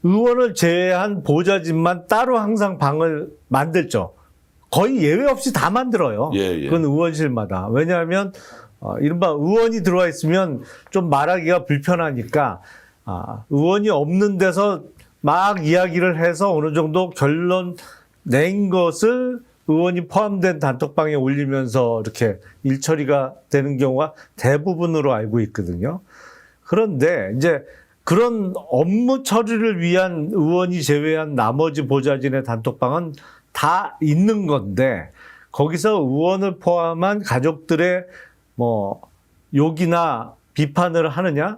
의원을 제외한 보좌진만 따로 항상 방을 만들죠. 거의 예외 없이 다 만들어요. 예, 예. 그건 의원실마다. 왜냐하면 이른바 의원이 들어와 있으면 좀 말하기가 불편하니까 의원이 없는 데서 막 이야기를 해서 어느 정도 결론 낸 것을 의원이 포함된 단톡방에 올리면서 이렇게 일처리가 되는 경우가 대부분으로 알고 있거든요. 그런데 이제 그런 업무 처리를 위한 의원이 제외한 나머지 보좌진의 단톡방은 다 있는 건데 거기서 의원을 포함한 가족들의 뭐 욕이나 비판을 하느냐?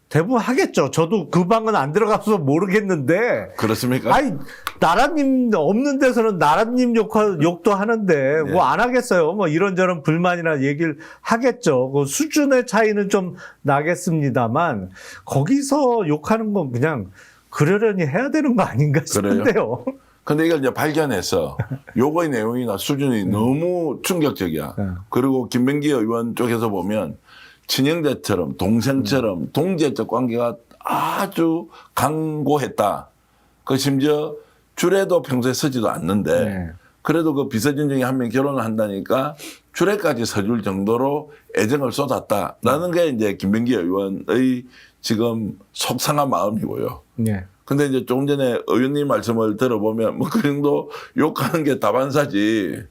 대부분 하겠죠. 저도 그 방은 안 들어가서 모르겠는데. 그렇습니까? 아니, 나라님 없는 데서는 나라님 욕도 하는데 뭐 안 하겠어요. 뭐 이런저런 불만이나 얘기를 하겠죠. 그 수준의 차이는 좀 나겠습니다만 거기서 욕하는 건 그냥 그러려니 해야 되는 거 아닌가 싶은데요. 근데 이걸 이제 발견해서 요거의 내용이나 수준이 너무 충격적이야. 네. 그리고 김병기 의원 쪽에서 보면 친형제처럼 동생처럼 동지적 관계가 아주 강고했다. 그 심지어 줄에도 평소에 서지도 않는데 네. 그래도 그 비서진 중에 한 명 결혼을 한다니까 줄에까지 서줄 정도로 애정을 쏟았다라는 게 이제 김병기 의원의 지금 속상한 마음이고요. 네. 근데 이제 조금 전에 의원님 말씀을 들어보면 뭐 그 정도 욕하는 게 다반사지.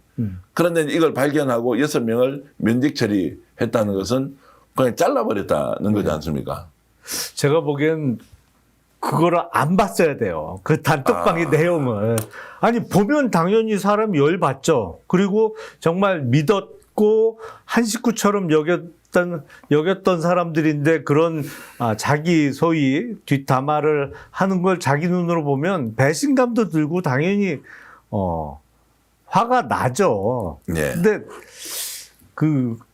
그런데 이걸 발견하고 6명을 면직 처리했다는 것은 그냥 잘라버렸다는 거지 않습니까? 제가 보기엔 그거를 안 봤어야 돼요. 그 단톡방의 내용을. 아니, 보면 당연히 사람이 열받죠. 그리고 정말 믿었고 한 식구처럼 여겼던 사람들인데 그런 자기 소위 뒷담화를 하는 걸 자기 눈으로 보면 배신감도 들고 당연히 화가 나죠. 네. 근데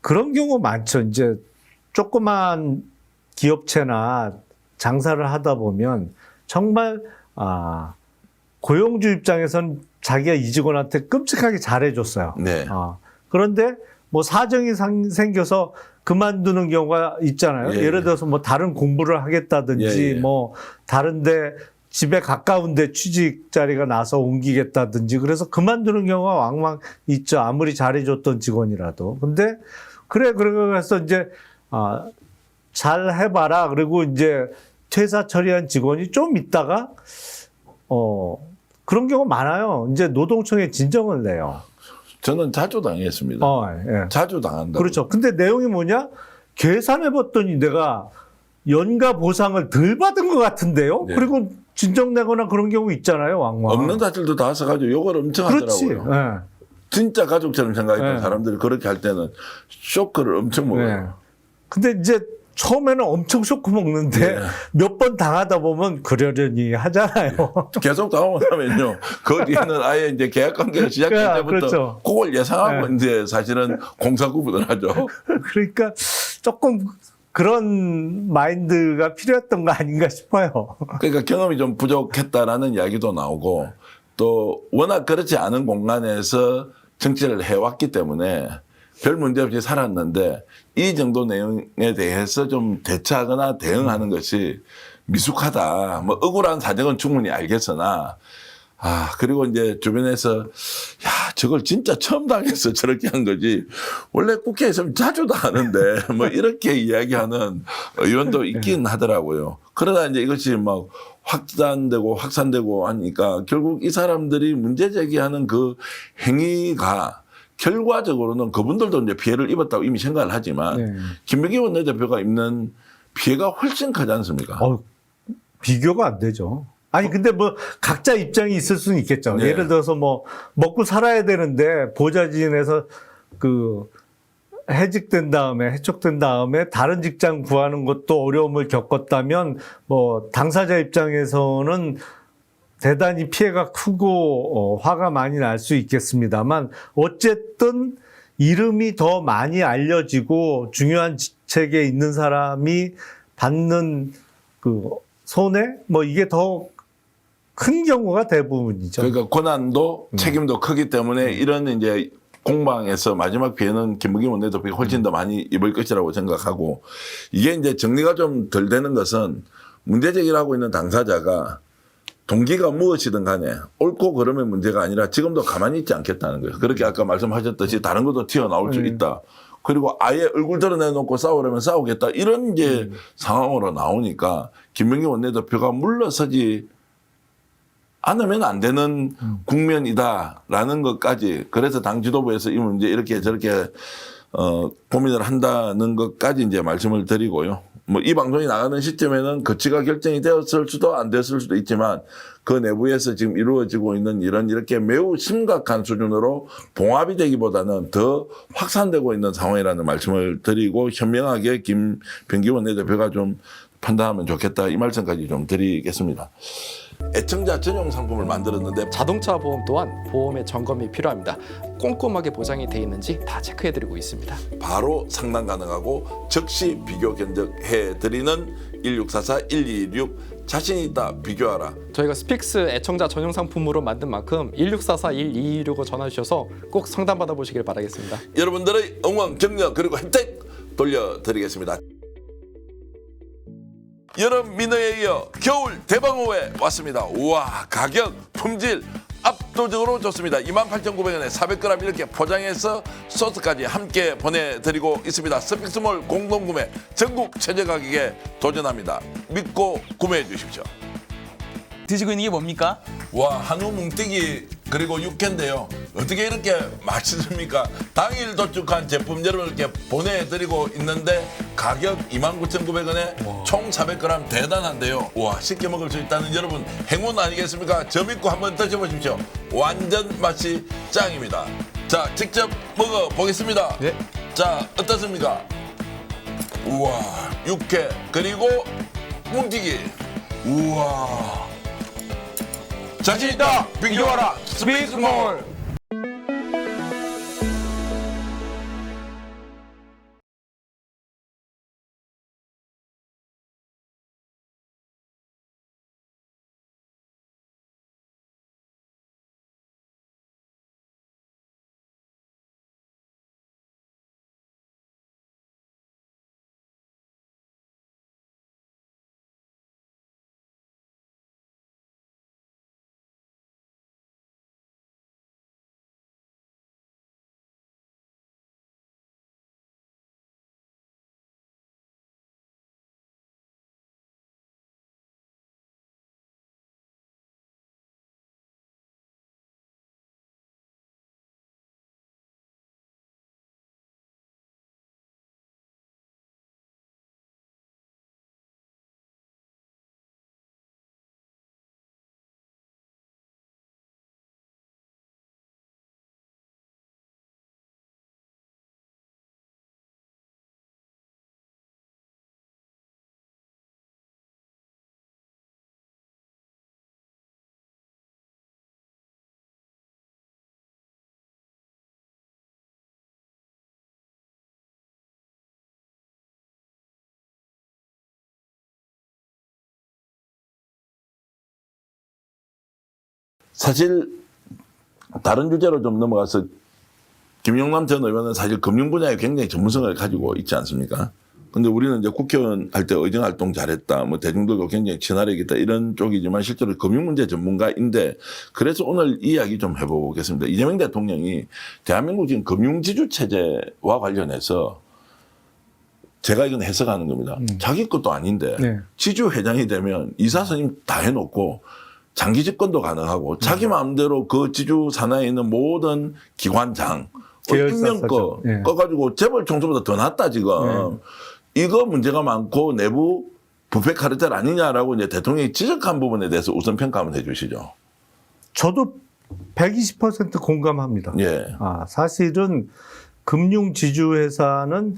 그런 경우 많죠. 이제 조그만 기업체나 장사를 하다 보면 정말 고용주 입장에서는 자기가 이 직원한테 끔찍하게 잘해줬어요. 네. 그런데 뭐 사정이 생겨서 그만두는 경우가 있잖아요. 예, 예를 들어서 뭐 다른 공부를 하겠다든지 예, 예. 뭐 다른데 집에 가까운데 취직 자리가 나서 옮기겠다든지 그래서 그만두는 경우가 왕왕 있죠. 아무리 잘해줬던 직원이라도. 근데 그래서 이제 잘 해봐라. 그리고 이제 퇴사 처리한 직원이 좀 있다가 그런 경우 많아요. 이제 노동청에 진정을 내요. 저는 자주 당했습니다. 예. 자주 당한다. 그렇죠. 근데 내용이 뭐냐? 계산해봤더니 내가 연가 보상을 덜 받은 것 같은데요. 네. 그리고 진정내거나 그런 경우 있잖아요. 왕왕. 없는 자들도 다 써가지고 욕을 엄청 그렇지. 하더라고요. 예. 진짜 가족처럼 생각했던 네. 사람들이 그렇게 할 때는 쇼크를 엄청 먹어요. 네. 근데 이제 처음에는 엄청 쇼크 먹는데 네. 몇 번 당하다 보면 그러려니 하잖아요. 계속 당하고 나면요. 그 뒤에는 아예 이제 계약 관계가 시작될 때부터 그렇죠. 그걸 예상하고 네. 이제 사실은 공사 구분을 하죠. 그러니까 조금 그런 마인드가 필요했던 거 아닌가 싶어요. 그러니까 경험이 좀 부족했다라는 이야기도 나오고 또 워낙 그렇지 않은 공간에서 정치를 해왔기 때문에 별 문제 없이 살았는데 이 정도 내용에 대해서 좀 대처하거나 대응하는 것이 미숙하다. 뭐 억울한 사정은 충분히 알겠으나 그리고 이제 주변에서 야, 저걸 진짜 처음 당해서 저렇게 한 거지. 원래 국회에서는 자주도 하는데 뭐 이렇게 이야기하는 의원도 있긴 하더라고요. 그러다 이제 이것이 막 확산되고 하니까 결국 이 사람들이 문제 제기하는 그 행위가 결과적으로는 그분들도 이제 피해를 입었다고 이미 생각을 하지만 네. 김병기 원내대표가 입는 피해가 훨씬 크지 않습니까? 비교가 안 되죠. 아니 근데 뭐 각자 입장이 있을 수는 있겠죠. 네. 예를 들어서 뭐 먹고 살아야 되는데 보좌진에서 그 해직된 다음에 해촉된 다음에 다른 직장 구하는 것도 어려움을 겪었다면 뭐 당사자 입장에서는 대단히 피해가 크고 화가 많이 날 수 있겠습니다만 어쨌든 이름이 더 많이 알려지고 중요한 직책에 있는 사람이 받는 그 손해 뭐 이게 더 큰 경우가 대부분이죠. 그러니까 고난도 책임도 크기 때문에 이런 이제 공방에서 마지막 피해는 김부겸 원내대표가 훨씬 더 많이 입을 것이라고 생각하고 이게 이제 정리가 좀 덜 되는 것은 문제 제기를 하고 있는 당사자가 동기가 무엇이든 간에 옳고 그름의 문제가 아니라 지금도 가만히 있지 않겠다는 거예요. 그렇게 아까 말씀하셨듯이 다른 것도 튀어나올 수 있다. 그리고 아예 얼굴 드러내놓고 싸우려면 싸우겠다. 이런 이제 상황으로 나오니까 김병기 원내대표가 물러서지 않으면 안 되는 국면이다라는 것까지 그래서 당 지도부에서 이 문제 이렇게 저렇게 고민을 한다는 것까지 이제 말씀을 드리고요. 뭐 이 방송이 나가는 시점에는 거치가 결정이 되었을 수도 안 됐을 수도 있지만 그 내부에서 지금 이루어지고 있는 이렇게 매우 심각한 수준으로 봉합이 되기보다는 더 확산되고 있는 상황이라는 말씀을 드리고 현명하게 김병기 원내대표가 좀 판단하면 좋겠다 이 말씀까지 좀 드리겠습니다. 애청자 전용 상품을 만들었는데 자동차 보험 또한 보험의 점검이 필요합니다. 꼼꼼하게 보장이 돼 있는지 다 체크해드리고 있습니다. 바로 상담 가능하고 즉시 비교 견적해드리는 1644-1226 자신 있다 비교하라. 저희가 스픽스 애청자 전용 상품으로 만든 만큼 1644-1226을 전화주셔서 꼭 상담 받아보시길 바라겠습니다. 여러분들의 응원, 격려 그리고 혜택 돌려드리겠습니다. 여름 민어에 이어 겨울 대방어회 왔습니다. 우와 가격, 품질 압도적으로 좋습니다. 28,900원에 400g 이렇게 포장해서 소스까지 함께 보내드리고 있습니다. 스픽스몰 공동구매 전국 최저 가격에 도전합니다. 믿고 구매해 주십시오. 드시고 있는 게 뭡니까? 와 한우 뭉티기 그리고 육회인데요. 어떻게 이렇게 맛있습니까? 당일 도축한 제품 여러분께 보내드리고 있는데 가격 29,900원에 총 400g 대단한데요. 와 쉽게 먹을 수 있다는 여러분 행운 아니겠습니까? 저 믿고 한번 드셔보십시오. 완전 맛이 짱입니다. 자 직접 먹어보겠습니다. 네. 자 어떻습니까? 우와 육회 그리고 뭉티기 우와 자신 있다 비교하라 스픽스몰. 사실 다른 주제로 좀 넘어가서 김영남 전 의원은 사실 금융 분야에 굉장히 전문성을 가지고 있지 않습니까? 근데 우리는 이제 국회의원 할 때 의정 활동 잘했다, 뭐 대중들도 굉장히 친화력이 있다 이런 쪽이지만 실제로 금융 문제 전문가인데 그래서 오늘 이야기 좀 해보겠습니다. 이재명 대통령이 대한민국 지금 금융 지주 체제와 관련해서 제가 이건 해석하는 겁니다. 자기 것도 아닌데 네. 지주 회장이 되면 이사 선임 다 해놓고 장기 집권도 가능하고 자기 마음대로 그 지주 산하에 있는 모든 기관장 임명거 예. 꺼가지고 재벌 총수보다 더 낫다 지금. 이거 문제가 많고 내부 부패 카르텔 아니냐라고 이제 대통령이 지적한 부분에 대해서 우선 평가 한번 해주시죠. 저도 120% 공감합니다. 예. 사실은 금융 지주 회사는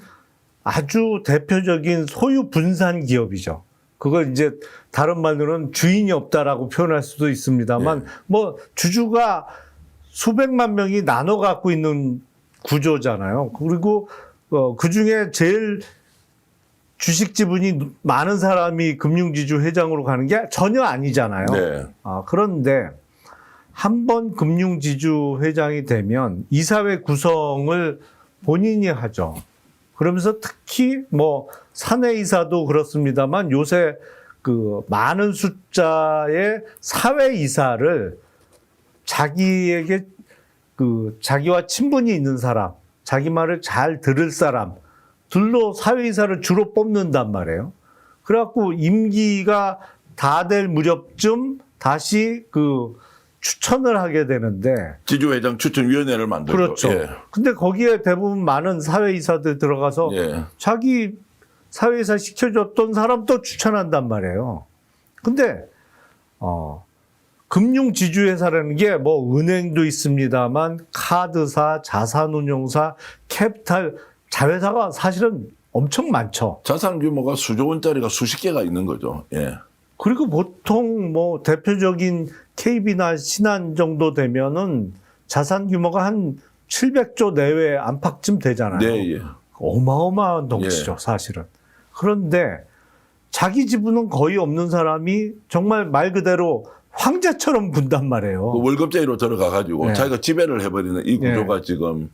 아주 대표적인 소유 분산 기업이죠. 그걸 이제 다른 말로는 주인이 없다라고 표현할 수도 있습니다만 뭐 주주가 수백만 명이 나눠 갖고 있는 구조잖아요. 그리고 그 중에 제일 주식 지분이 많은 사람이 금융지주 회장으로 가는 게 전혀 아니잖아요. 네. 그런데 한 번 금융지주 회장이 되면 이사회 구성을 본인이 하죠. 그러면서 특히 뭐 사내이사도 그렇습니다만 요새 그 많은 숫자의 사회이사를 자기에게 그 자기와 친분이 있는 사람, 자기 말을 잘 들을 사람들로 사회이사를 주로 뽑는단 말이에요. 그래갖고 임기가 다 될 무렵쯤 다시 그 추천을 하게 되는데. 지주회장 추천위원회를 만들죠. 그렇죠. 예. 근데 거기에 대부분 많은 사회이사들 들어가서 예. 자기 사회이사 시켜줬던 사람 또 추천한단 말이에요. 근데, 금융지주회사라는 게 뭐 은행도 있습니다만 카드사, 자산운용사, 캐피탈, 자회사가 사실은 엄청 많죠. 자산 규모가 수조 원짜리가 수십 개가 있는 거죠. 예. 그리고 보통 뭐 대표적인 KB나 신한 정도 되면은 자산 규모가 한 700조 내외 안팎쯤 되잖아요. 네, 예. 어마어마한 덩치죠, 사실은. 그런데 자기 지분은 거의 없는 사람이 정말 말 그대로 황제처럼 군단 말이에요. 그 월급제로 들어가 가지고 네. 자기가 지배를 해버리는 이 구조가 지금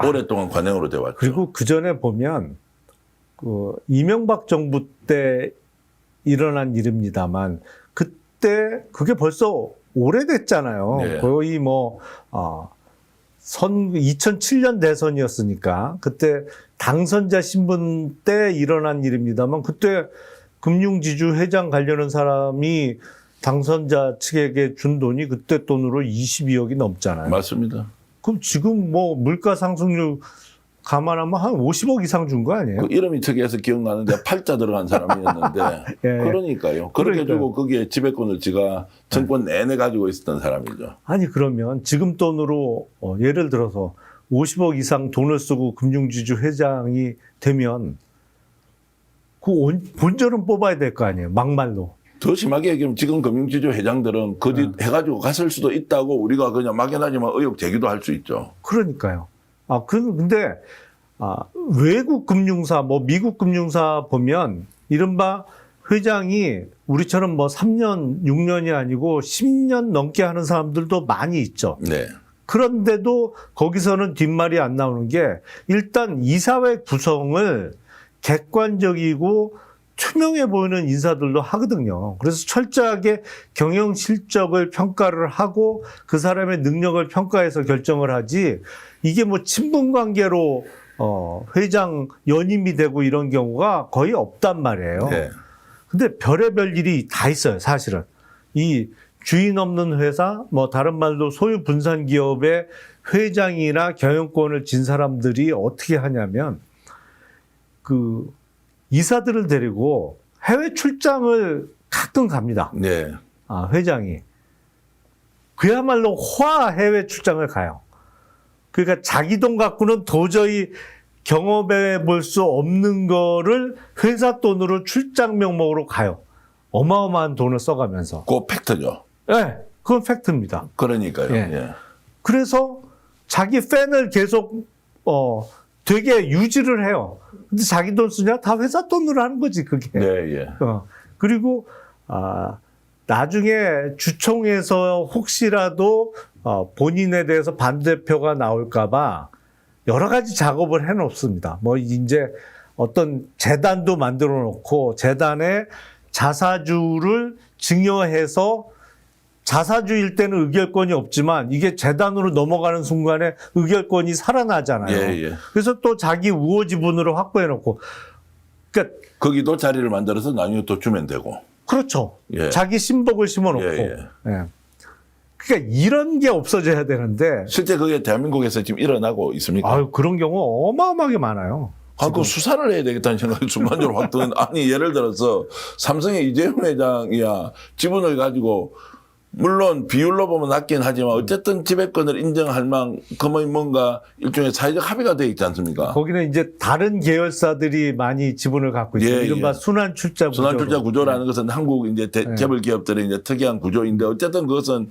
오랫동안 관행으로 돼 왔죠. 그리고 그 전에 보면 그 이명박 정부 때 일어난 일입니다만 그때 그게 벌써 오래됐잖아요. 네. 거의 뭐 2007년 대선이었으니까 그때 당선자 신분 때 일어난 일입니다만 그때 금융지주 회장 가려는 사람이 당선자 측에게 준 돈이 그때 돈으로 22억이 넘잖아요. 맞습니다. 그럼 지금 뭐 물가 상승률 감안하면 한 50억 이상 준 거 아니에요? 그 이름이 특이해서 기억나는데 팔자 들어간 사람이었는데 예. 그러니까요. 그렇게 그러니까요. 주고 거기에 지배권을 지가 정권 내내 가지고 있었던 사람이죠. 아니 그러면 지금 돈으로 예를 들어서 50억 이상 돈을 쓰고 금융지주 회장이 되면 그 본전은 뽑아야 될 거 아니에요. 막말로. 더 심하게 얘기하면 지금 금융지주 회장들은 거짓 해가지고 갔을 수도 있다고 우리가 그냥 막연하지만 의혹 제기도 할 수 있죠. 그러니까요. 근데 외국 금융사, 뭐 미국 금융사 보면 이른바 회장이 우리처럼 뭐 3년, 6년이 아니고 10년 넘게 하는 사람들도 많이 있죠. 네. 그런데도 거기서는 뒷말이 안 나오는 게 일단 이사회 구성을 객관적이고 투명해 보이는 인사들도 하거든요. 그래서 철저하게 경영 실적을 평가를 하고 그 사람의 능력을 평가해서 결정을 하지 이게 뭐 친분 관계로 회장 연임이 되고 이런 경우가 거의 없단 말이에요. 네. 근데 별의별 일이 다 있어요, 사실은. 이 주인 없는 회사, 뭐 다른 말로 소유 분산 기업의 회장이나 경영권을 진 사람들이 어떻게 하냐면 그 이사들을 데리고 해외 출장을 가끔 갑니다. 네. 회장이. 그야말로 호화 해외 출장을 가요. 그러니까 자기 돈 갖고는 도저히 경험해 볼 수 없는 거를 회사 돈으로 출장 명목으로 가요. 어마어마한 돈을 써가면서. 그 팩트죠. 네, 그건 팩트입니다. 그러니까요. 예. 예. 그래서 자기 팬을 계속 되게 유지를 해요. 근데 자기 돈 쓰냐? 다 회사 돈으로 하는 거지, 그게. 네, 예. 그리고 나중에 주총에서 혹시라도 본인에 대해서 반대표가 나올까봐 여러 가지 작업을 해놓습니다. 뭐 이제 어떤 재단도 만들어 놓고 재단에 자사주를 증여해서 자사주일 때는 의결권이 없지만 이게 재단으로 넘어가는 순간에 의결권이 살아나잖아요. 예. 그래서 또 자기 우호 지분으로 확보해 놓고 그러니까 거기도 자리를 만들어서 나중에 또 주면 되고. 그렇죠. 예. 자기 신복을 심어놓고. 예. 그러니까 이런 게 없어져야 되는데 실제 그게 대한민국에서 지금 일어나고 있습니까? 아유, 그런 경우 어마어마하게 많아요. 그 수사를 해야 되겠다는 생각이 순간적으로 확 드는. 아니 예를 들어서 삼성의 이재용 회장이야 지분을 가지고 물론 비율로 보면 낮긴 하지만 어쨌든 지배권을 인정할 만큼의 뭔가 일종의 사회적 합의가 돼 있지 않습니까? 거기는 이제 다른 계열사들이 많이 지분을 갖고 있어요. 예, 이른바 예. 순환출자 구조. 순환출자 구조라는 것은 한국 이제 재벌 기업들의 이제 특이한 구조인데 어쨌든 그것은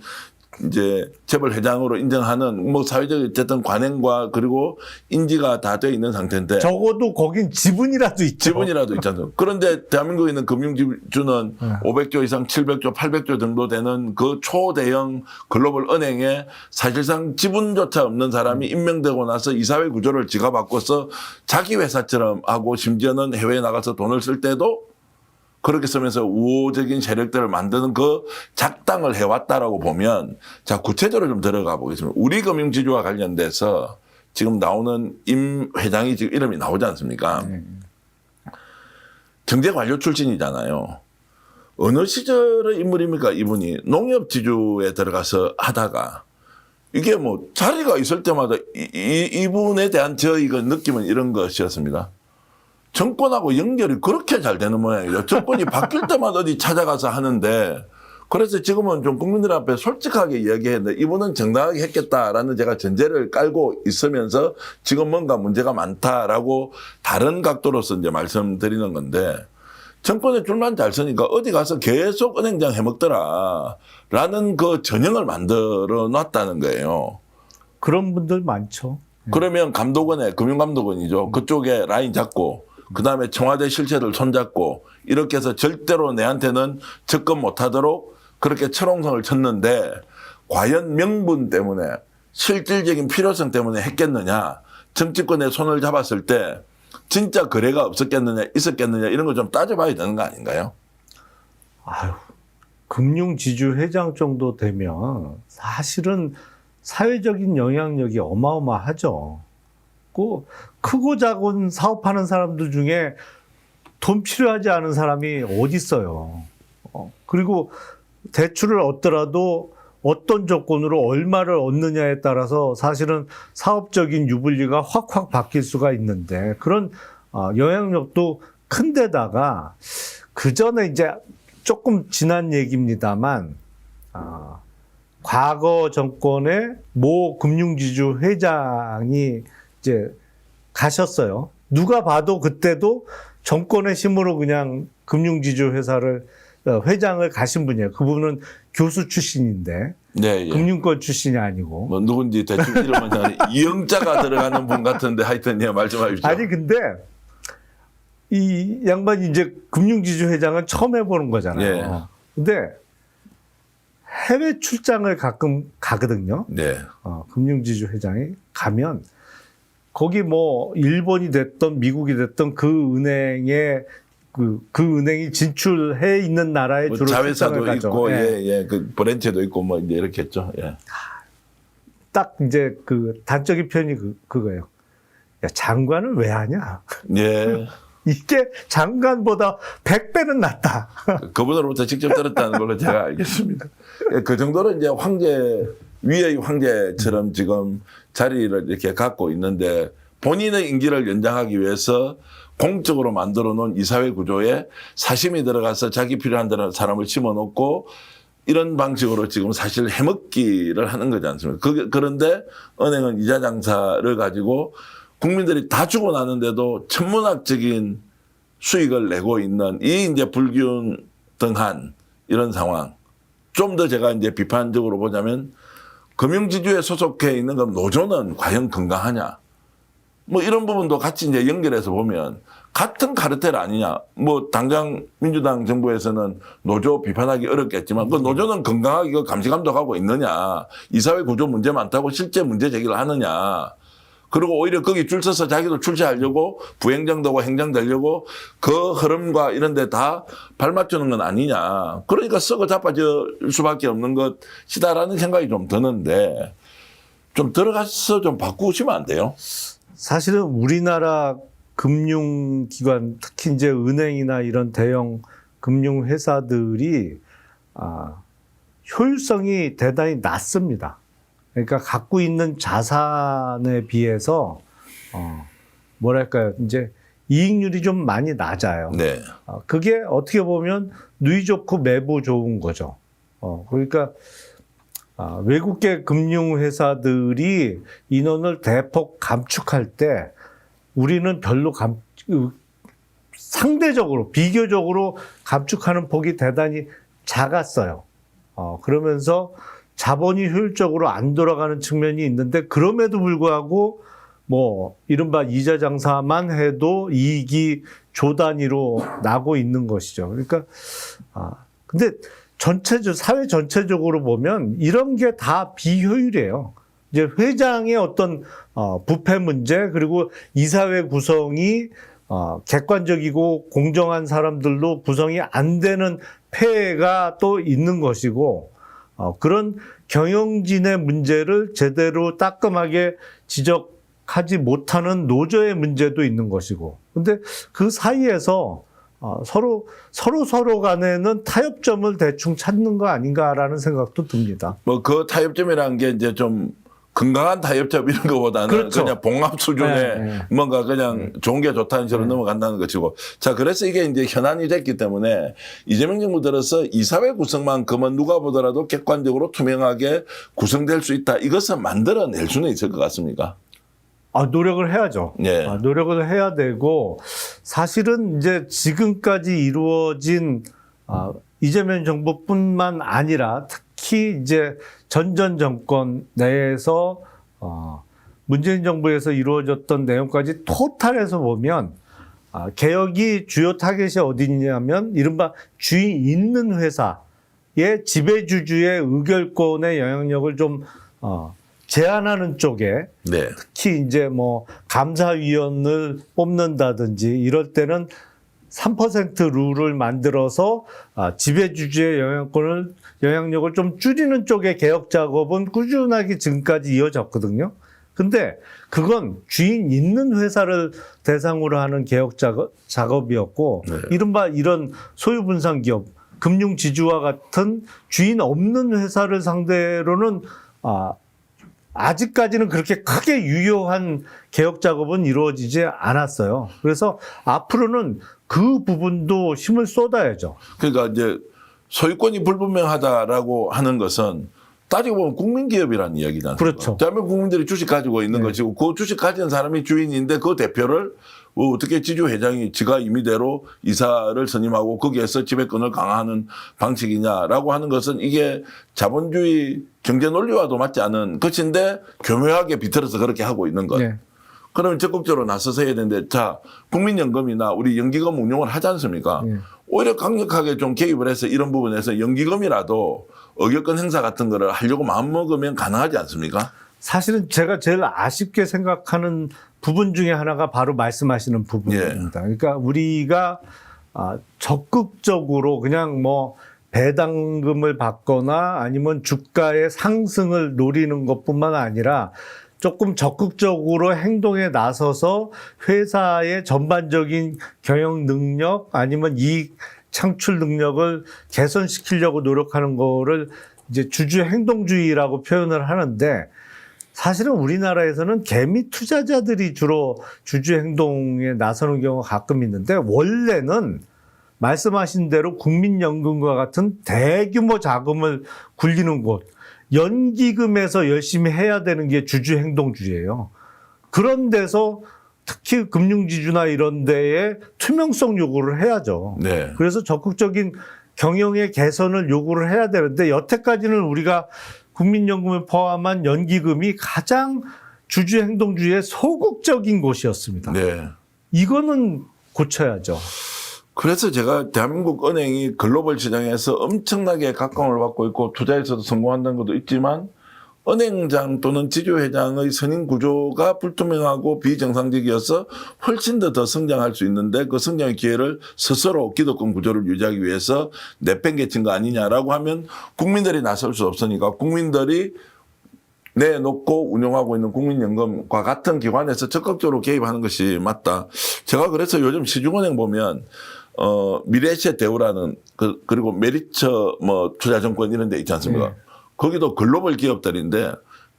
이제 재벌 회장으로 인정하는 뭐 사회적 어쨌든 관행과 그리고 인지가 다 돼 있는 상태인데 적어도 거긴 지분이라도 있죠. 지분이라도 있잖아요. 그런데 대한민국에 있는 금융지주는 500조 이상 700조, 800조 정도 되는 그 초대형 글로벌 은행에 사실상 지분조차 없는 사람이 임명되고 나서 이사회 구조를 지가 바꿔서 자기 회사처럼 하고 심지어는 해외에 나가서 돈을 쓸 때도 그렇게 쓰면서 우호적인 세력들을 만드는 그 작당을 해왔다라고 보면 자 구체적으로 좀 들어가 보겠습니다. 우리 금융지주와 관련돼서 지금 나오는 임 회장이 지금 이름이 나오지 않습니까? 경제관료 출신이잖아요. 어느 시절의 인물입니까? 이분이 농협지주에 들어가서 하다가 이게 뭐 자리가 있을 때마다 이분에 대한 저희 그 느낌은 이런 것이었습니다. 정권하고 연결이 그렇게 잘 되는 모양이죠. 정권이 바뀔 때마다 어디 찾아가서 하는데 그래서 지금은 좀 국민들 앞에 솔직하게 이야기했는데 이분은 정당하게 했겠다라는 제가 전제를 깔고 있으면서 지금 뭔가 문제가 많다라고 다른 각도로서 이제 말씀드리는 건데 정권에 줄만 잘 서니까 어디 가서 계속 은행장 해먹더라 라는 그 전형을 만들어 놨다는 거예요. 그런 분들 많죠. 그러면 감독원에 금융감독원이죠. 그쪽에 라인 잡고 그다음에 청와대 실체를 손잡고 이렇게 해서 절대로 내한테는 접근 못하도록 그렇게 철옹성을 쳤는데 과연 명분 때문에 실질적인 필요성 때문에 했겠느냐 정치권에 손을 잡았을 때 진짜 거래가 없었겠느냐 있었겠느냐 이런 거 좀 따져봐야 되는 거 아닌가요? 아유, 금융지주 회장 정도 되면 사실은 사회적인 영향력이 어마어마하죠. 그 크고 작은 사업하는 사람들 중에 돈 필요하지 않은 사람이 어디 있어요. 그리고 대출을 얻더라도 어떤 조건으로 얼마를 얻느냐에 따라서 사실은 사업적인 유불리가 확확 바뀔 수가 있는데 그런 영향력도 큰데다가 그 전에 이제 조금 지난 얘기입니다만 과거 정권의 모 금융지주 회장이 이제 가셨어요. 누가 봐도 그때도 정권의 힘으로 그냥 금융지주 회사를 회장을 가신 분이에요. 그분은 교수 출신인데 네, 예. 금융권 출신이 아니고. 뭐 누군지 대충 이름은 잘 이영자가 들어가는 분 같은데 하여튼 예, 말씀해 주시죠. 아니 근데 이 양반이 이제 금융지주 회장은 처음 해보는 거잖아요. 예. 근데 해외 출장을 가끔 가거든요. 네. 금융지주 회장이 가면 거기 뭐 일본이 됐던 미국이 됐던 그 은행에 그 은행이 진출해 있는 나라에 뭐 주로 자회사도 출장을 가죠. 있고, 예. 예, 그 브랜치도 있고, 뭐 이제 이렇게 했죠. 예. 딱 이제 그 단적인 표현이 그거예요. 야, 장관을 왜 하냐? 예. 이게 장관보다 100배는 낫다. 그분으로부터 직접 들었다는 걸로 제가 알겠습니다. 예, 그 정도로 이제 황제, 위의 황제처럼 지금 자리를 이렇게 갖고 있는데 본인의 임기를 연장하기 위해서 공적으로 만들어 놓은 이사회 구조에 사심이 들어가서 자기 필요한 대로 사람을 심어놓고 이런 방식으로 지금 사실 해먹기를 하는 거지 않습니까? 그런데 은행은 이자 장사를 가지고 국민들이 다 주고 나는데도 천문학적인 수익을 내고 있는 이 이제 불균등한 이런 상황. 좀 더 제가 이제 비판적으로 보자면 금융지주에 소속해 있는 그 노조는 과연 건강하냐? 뭐 이런 부분도 같이 이제 연결해서 보면 같은 카르텔 아니냐. 뭐 당장 민주당 정부에서는 노조 비판하기 어렵겠지만 그 노조는 건강하게 그 감시 감독하고 있느냐. 이사회 구조 문제 많다고 실제 문제 제기를 하느냐. 그리고 오히려 거기 줄 서서 자기도 출세하려고 부행정되고 행정되려고 그 흐름과 이런 데 다 발맞추는 건 아니냐. 그러니까 썩어 자빠질 수밖에 없는 것이다라는 생각이 좀 드는데 좀 들어가서 좀 바꾸시면 안 돼요? 사실은 우리나라 금융기관, 특히 이제 은행이나 이런 대형 금융회사들이 효율성이 대단히 낮습니다. 그러니까 갖고 있는 자산에 비해서 뭐랄까요, 이제 이익률이 좀 많이 낮아요. 네. 그게 어떻게 보면 누이 좋고 매부 좋은 거죠. 그러니까 외국계 금융회사들이 인원을 대폭 감축할 때 우리는 별로 상대적으로 비교적으로 감축하는 폭이 대단히 작았어요. 그러면서 자본이 효율적으로 안 돌아가는 측면이 있는데 그럼에도 불구하고 뭐 이른바 이자 장사만 해도 이익이 조 단위로 나고 있는 것이죠. 그러니까 근데 사회 전체적으로 보면 이런 게 다 비효율이에요. 이제 회장의 어떤 부패 문제 그리고 이사회 구성이 객관적이고 공정한 사람들로 구성이 안 되는 폐해가 또 있는 것이고 그런 경영진의 문제를 제대로 따끔하게 지적하지 못하는 노조의 문제도 있는 것이고 근데 그 사이에서 서로 간에는 타협점을 대충 찾는 거 아닌가라는 생각도 듭니다. 뭐 그 타협점이라는 게 이제 좀 건강한 타협점 이런 것보다는 그렇죠. 그냥 봉합 수준의 네. 뭔가 그냥 좋은 게 좋다는 식으로 넘어간다는 것이고. 자, 그래서 이게 이제 현안이 됐기 때문에 이재명 정부 들어서 이사회 구성만큼은 누가 보더라도 객관적으로 투명하게 구성될 수 있다. 이것을 만들어낼 수는 있을 것 같습니까? 노력을 해야죠. 네. 노력을 해야 되고 사실은 이제 지금까지 이루어진 이재명 정부뿐만 아니라 특히 이제 전 정권 내에서 문재인 정부에서 이루어졌던 내용까지 토탈해서 보면 개혁이 주요 타겟이 어디냐면 이른바 주인 있는 회사의 지배주주의 의결권의 영향력을 좀 제한하는 쪽에 네. 특히 이제 뭐 감사위원을 뽑는다든지 이럴 때는 3% 룰을 만들어서 지배주주의 영향력을 좀 줄이는 쪽의 개혁 작업은 꾸준하게 지금까지 이어졌거든요. 근데 그건 주인 있는 회사를 대상으로 하는 개혁 작업이었고 네. 이른바 이런 소유분산 기업, 금융지주와 같은 주인 없는 회사를 상대로는 아직까지는 그렇게 크게 유효한 개혁 작업은 이루어지지 않았어요. 그래서 앞으로는 그 부분도 힘을 쏟아야죠. 그러니까 이제 소유권이 불분명하다라고 하는 것은 따지고 보면 국민기업이라는 이야기잖아요. 그렇죠. 대한민국 국민들이 주식 가지고 있는 네. 것이고 그 주식 가진 사람이 주인인데 그 대표를 어떻게 지주회장이 지가 임의대로 이사를 선임하고 거기에서 지배권을 강화하는 방식이냐라고 하는 것은 이게 자본주의 경제 논리와도 맞지 않은 것인데 교묘하게 비틀어서 그렇게 하고 있는 것. 네. 그러면 적극적으로 나서서 해야 되는데 자 국민연금이나 우리 연기금 운용을 하지 않습니까? 네. 오히려 강력하게 좀 개입을 해서 이런 부분에서 연기금이라도 의결권 행사 같은 거를 하려고 마음먹으면 가능하지 않습니까? 사실은 제가 제일 아쉽게 생각하는 부분 중에 하나가 바로 말씀하시는 부분입니다. 그러니까 우리가 적극적으로 그냥 뭐 배당금을 받거나 아니면 주가의 상승을 노리는 것뿐만 아니라 조금 적극적으로 행동에 나서서 회사의 전반적인 경영 능력 아니면 이익 창출 능력을 개선시키려고 노력하는 거를 이제 주주 행동주의라고 표현을 하는데 사실은 우리나라에서는 개미 투자자들이 주로 주주 행동에 나서는 경우가 가끔 있는데 원래는 말씀하신 대로 국민연금과 같은 대규모 자금을 굴리는 곳 연기금에서 열심히 해야 되는 게 주주 행동주의예요. 그런 데서 특히 금융지주나 이런 데에 투명성 요구를 해야죠. 네. 그래서 적극적인 경영의 개선을 요구를 해야 되는데 여태까지는 우리가 국민연금을 포함한 연기금이 가장 주주 행동주의의 소극적인 곳이었습니다. 네. 이거는 고쳐야죠. 그래서 제가 대한민국 은행이 글로벌 시장에서 엄청나게 각광을 받고 있고 투자에서도 성공한다는 것도 있지만 은행장 또는 지주회장의 선임 구조가 불투명하고 비정상적이어서 훨씬 더 성장할 수 있는데 그 성장의 기회를 스스로 기득권 구조를 유지하기 위해서 내팽개친 거 아니냐라고 하면 국민들이 나설 수 없으니까 국민들이 내놓고 운영하고 있는 국민연금과 같은 기관에서 적극적으로 개입하는 것이 맞다. 제가 그래서 요즘 시중은행 보면 미래에셋 대우라는 그리고 메리처 뭐 투자증권 이런 데 있지 않습니까? 네. 거기도 글로벌 기업들인데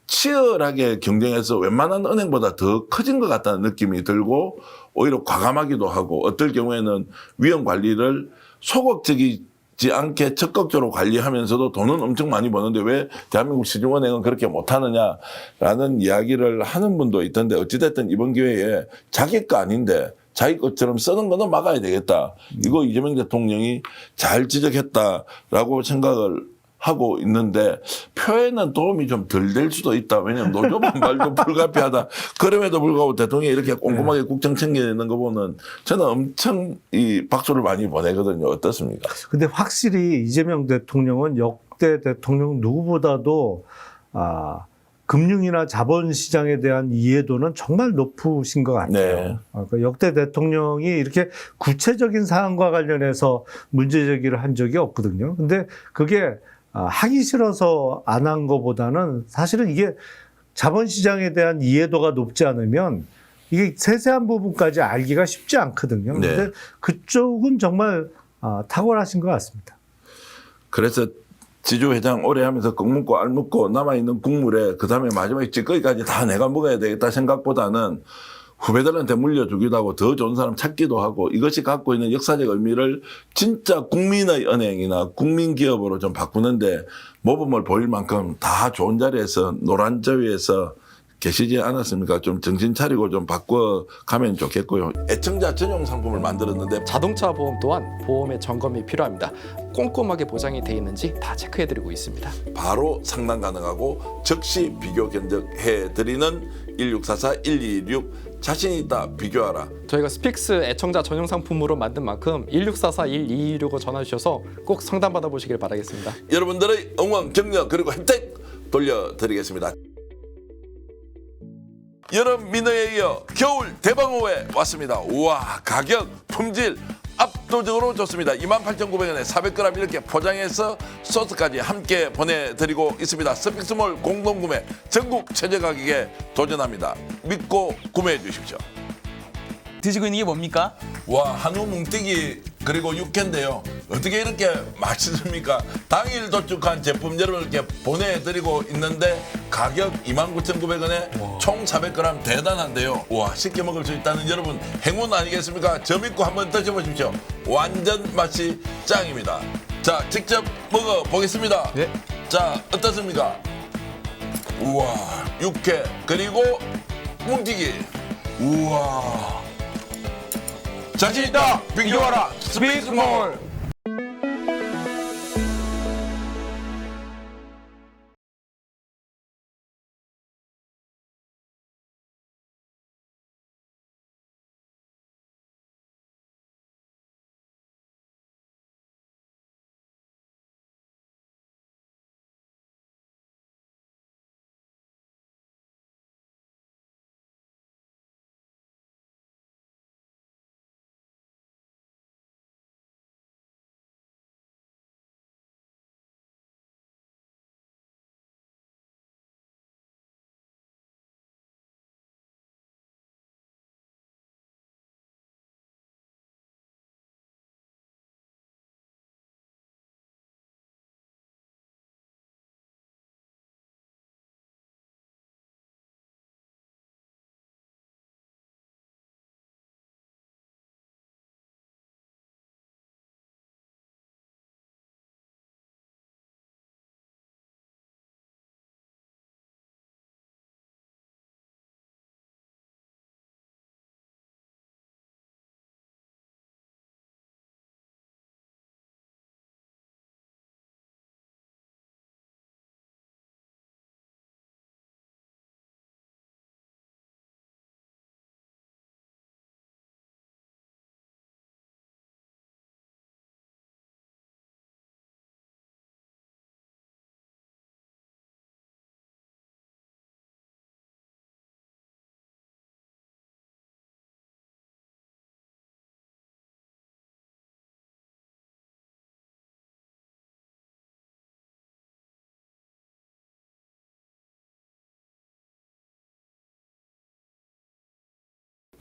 치열하게 경쟁해서 웬만한 은행보다 더 커진 것 같다는 느낌이 들고 오히려 과감하기도 하고 어떨 경우에는 위험 관리를 소극적이지 않게 적극적으로 관리하면서도 돈은 엄청 많이 버는데 왜 대한민국 시중은행은 그렇게 못하느냐라는 이야기를 하는 분도 있던데 어찌됐든 이번 기회에 자기 거 아닌데 자기 것처럼 쓰는 거는 막아야 되겠다. 이거 이재명 대통령이 잘 지적했다라고 생각을 하고 있는데 표에는 도움이 좀 덜 될 수도 있다. 왜냐하면 노조 반발도 불가피하다. 그럼에도 불구하고 대통령이 이렇게 꼼꼼하게 국정 챙기는 거 보면 저는 엄청 이 박수를 많이 보내거든요. 어떻습니까? 근데 확실히 이재명 대통령은 역대 대통령 누구보다도 금융이나 자본시장에 대한 이해도는 정말 높으신 것 같아요. 네. 그러니까 역대 대통령이 이렇게 구체적인 사안과 관련해서 문제 제기를 한 적이 없거든요. 근데 그게 하기 싫어서 안 한 것보다는 사실은 이게 자본시장에 대한 이해도가 높지 않으면 이게 세세한 부분까지 알기가 쉽지 않거든요. 네. 근데 그쪽은 정말 탁월하신 것 같습니다. 그래서 지주회장 오래 하면서 꺽 묻고 알 묻고 남아있는 국물에 그 다음에 마지막에 찌꺼기까지 다 내가 먹어야 되겠다 생각보다는 후배들한테 물려주기도 하고 더 좋은 사람 찾기도 하고 이것이 갖고 있는 역사적 의미를 진짜 국민의 은행이나 국민기업으로 좀 바꾸는데 모범을 보일 만큼 다 좋은 자리에서 노란 저위에서 계시지 않았습니까? 좀 정신 차리고 좀 바꿔가면 좋겠고요. 애청자 전용 상품을 만들었는데 자동차 보험 또한 보험의 점검이 필요합니다. 꼼꼼하게 보장이 돼 있는지 다 체크해드리고 있습니다. 바로 상담 가능하고 즉시 비교 견적해드리는 1644-126 자신 있다 비교하라. 저희가 스픽스 애청자 전용 상품으로 만든 만큼 1644-1226을 전화주셔서 꼭 상담 받아보시길 바라겠습니다. 여러분들의 응원, 격려 그리고 혜택 돌려드리겠습니다. 여름 민어에 이어 겨울 대방어회 왔습니다. 우와, 가격, 품질 압도적으로 좋습니다. 28,900원에 400g 이렇게 포장해서 소스까지 함께 보내드리고 있습니다. 스픽스몰 공동구매 전국 최저 가격에 도전합니다. 믿고 구매해 주십시오. 드시고 있는 게 뭡니까? 와, 한우 뭉티기 그리고 육회인데요. 어떻게 이렇게 맛있습니까? 당일 도축한 제품 여러분께 보내드리고 있는데 가격 29,900원에 총 400g 대단한데요. 와, 쉽게 먹을 수 있다는 여러분 행운 아니겠습니까? 저 믿고 한번 드셔보십시오. 완전 맛이 짱입니다. 자, 직접 먹어보겠습니다. 네. 자, 어떻습니까? 우와, 육회 그리고 뭉티기. 우와. 자신 있다 비교하라 스픽스몰.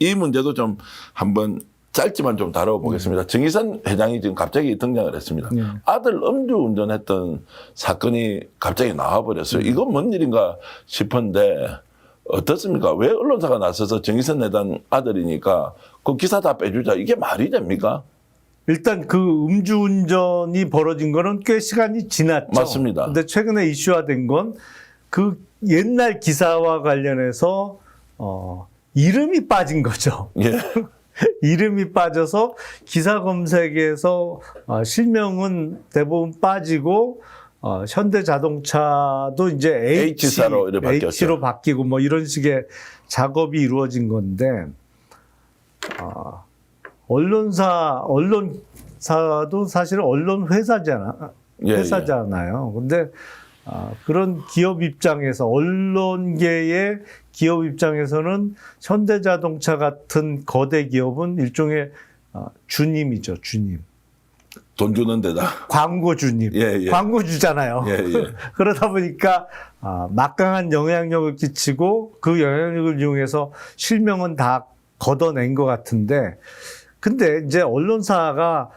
이 문제도 좀 한번 짧지만 좀 다뤄보겠습니다. 정의선 회장이 지금 갑자기 등장을 했습니다. 아들 음주운전했던 사건이 갑자기 나와버렸어요. 이건 뭔 일인가 싶은데 어떻습니까? 왜 언론사가 나서서 정의선 회장 아들이니까 그 기사 다 빼주자. 이게 말이 됩니까? 일단 그 음주운전이 벌어진 거는 꽤 시간이 지났죠. 맞습니다. 근데 최근에 이슈화된 건 그 옛날 기사와 관련해서 이름이 빠진 거죠. 예. 이름이 빠져서 기사 검색에서 실명은 대부분 빠지고 현대자동차도 이제 H사로 이렇게 바뀌었죠. H로 바뀌고 뭐 이런 식의 작업이 이루어진 건데 언론사도 사실은 언론 예, 회사잖아요. 근데 그런 기업 입장에서 언론계의 기업 입장에서는 현대자동차 같은 거대 기업은 일종의 주님이죠, 주님. 돈 주는 데다. 광고 주님. 예, 예. 광고주잖아요. 예, 예. 그러다 보니까 막강한 영향력을 끼치고 그 영향력을 이용해서 실명은 다 걷어낸 것 같은데 근데 이제 언론사가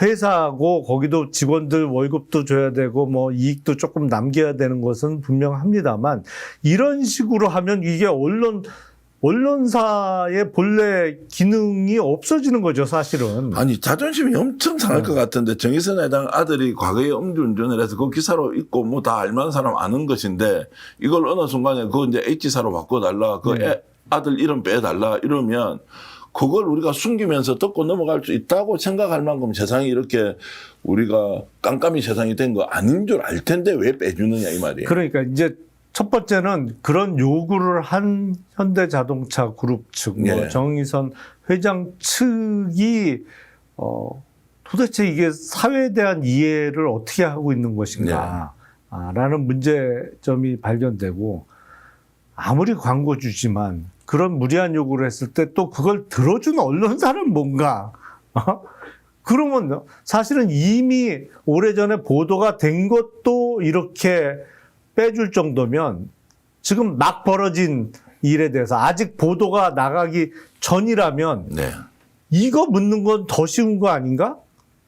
회사고 거기도 직원들 월급도 줘야 되고 뭐 이익도 조금 남겨야 되는 것은 분명합니다만 이런 식으로 하면 이게 언론사의 본래 기능이 없어지는 거죠, 사실은. 아니 자존심이 엄청 상할 것 같은데 정의선 회장 아들이 과거에 음주운전을 해서 그 기사로 있고 뭐 다 알만한 사람 아는 것인데 이걸 어느 순간에 그거 이제 H사로 바꿔달라 그 아들 이름 빼달라 이러면 그걸 우리가 숨기면서 듣고 넘어갈 수 있다고 생각할 만큼 세상이 이렇게 우리가 깜깜이 세상이 된 거 아닌 줄 알 텐데 왜 빼주느냐 이 말이에요. 그러니까 이제 첫 번째는 그런 요구를 한 현대자동차 그룹 측, 뭐 예. 정의선 회장 측이 도대체 이게 사회에 대한 이해를 어떻게 하고 있는 것인가 라는 문제점이 발견되고 아무리 광고주지만 그런 무리한 요구를 했을 때 또 그걸 들어준 언론사는 뭔가 그러면 사실은 이미 오래전에 보도가 된 것도 이렇게 빼줄 정도면 지금 막 벌어진 일에 대해서 아직 보도가 나가기 전이라면 네. 이거 묻는 건 더 쉬운 거 아닌가?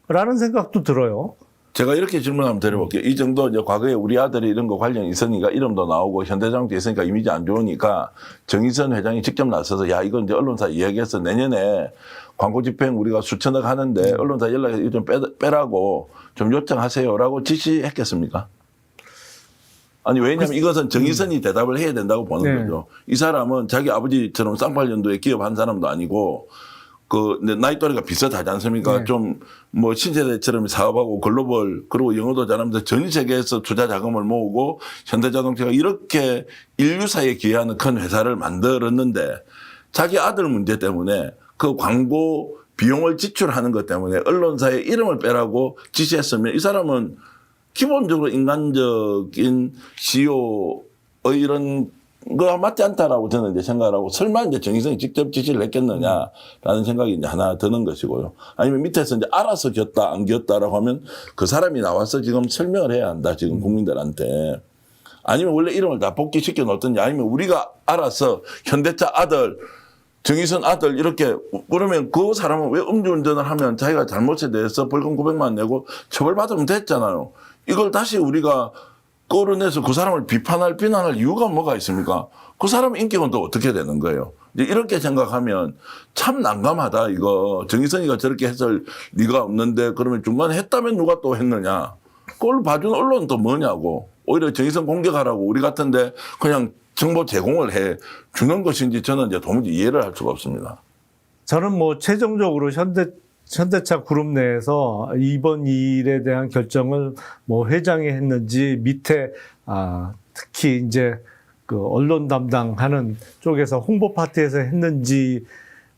라는 생각도 들어요. 제가 이렇게 질문 한번 드려볼게요. 이 정도 이제 과거에 우리 아들이 이런 거 관련 있으니까 이름도 나오고 현대자동차 있으니까 이미지 안 좋으니까 정의선 회장이 직접 나서서 야 이건 이제 언론사 이야기해서 내년에 광고 집행 우리가 수천억 하는데 언론사 연락해서 좀 빼라고 좀 요청하세요라고 지시했겠습니까? 아니 왜냐하면 이것은 정의선이 대답을 해야 된다고 보는 거죠. 이 사람은 자기 아버지처럼 쌍팔년도에 기업한 사람도 아니고 그 나이 또래가 비슷하지 않습니까? 좀 뭐 신세대처럼 사업하고 글로벌 그리고 영어도 잘하면서 전 세계에서 투자 자금을 모으고 현대자동차가 이렇게 인류사에 기여하는 큰 회사를 만들었는데 자기 아들 문제 때문에 그 광고 비용을 지출하는 것 때문에 언론사의 이름을 빼라고 지시했으면 이 사람은 기본적으로 인간적인 CEO의 이런 거 맞지 않다라고 저는 이제 생각을 하고 설마 이제 정의선이 직접 지시를 했겠느냐라는 생각이 이제 하나 드는 것이고요. 아니면 밑에서 이제 알아서 겼다 안 겼다라고 하면 그 사람이 나와서 지금 설명을 해야 한다 지금 국민들한테. 아니면 원래 이름을 다 복귀시켜 놓든지 아니면 우리가 알아서 현대차 아들 정의선 아들 이렇게 그러면 그 사람은 왜 음주운전을 하면 자기가 잘못에 대해서 벌금 900만 내고 처벌받으면 됐잖아요. 이걸 다시 우리가 끌어내서 그 사람을 비난할 이유가 뭐가 있습니까? 그 사람 인격은 또 어떻게 되는 거예요? 이제 이렇게 생각하면 참 난감하다 이거. 정의선이가 저렇게 했을 리가 없는데 그러면 중간에 했다면 누가 또 했느냐. 그걸 봐주는 언론은 또 뭐냐고. 오히려 정의선 공격하라고 우리 같은데 그냥 정보 제공을 해 주는 것인지 저는 이제 도무지 이해를 할 수가 없습니다. 저는 뭐 최종적으로 현대차 그룹 내에서 이번 일에 대한 결정을 뭐 회장이 했는지 밑에 특히 이제 그 언론 담당하는 쪽에서 홍보 파트에서 했는지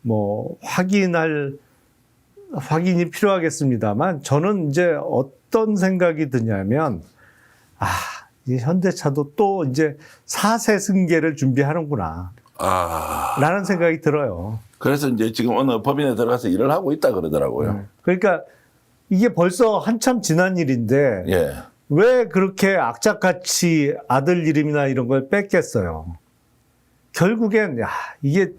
뭐 확인이 필요하겠습니다만 저는 이제 어떤 생각이 드냐면 이 현대차도 또 이제 4세 승계를 준비하는구나 라는 생각이 들어요. 그래서 이제 지금 어느 법인에 들어가서 일을 하고 있다 그러더라고요. 그러니까 이게 벌써 한참 지난 일인데 예. 왜 그렇게 악착같이 아들 이름이나 이런 걸 뺐겠어요. 결국엔 이게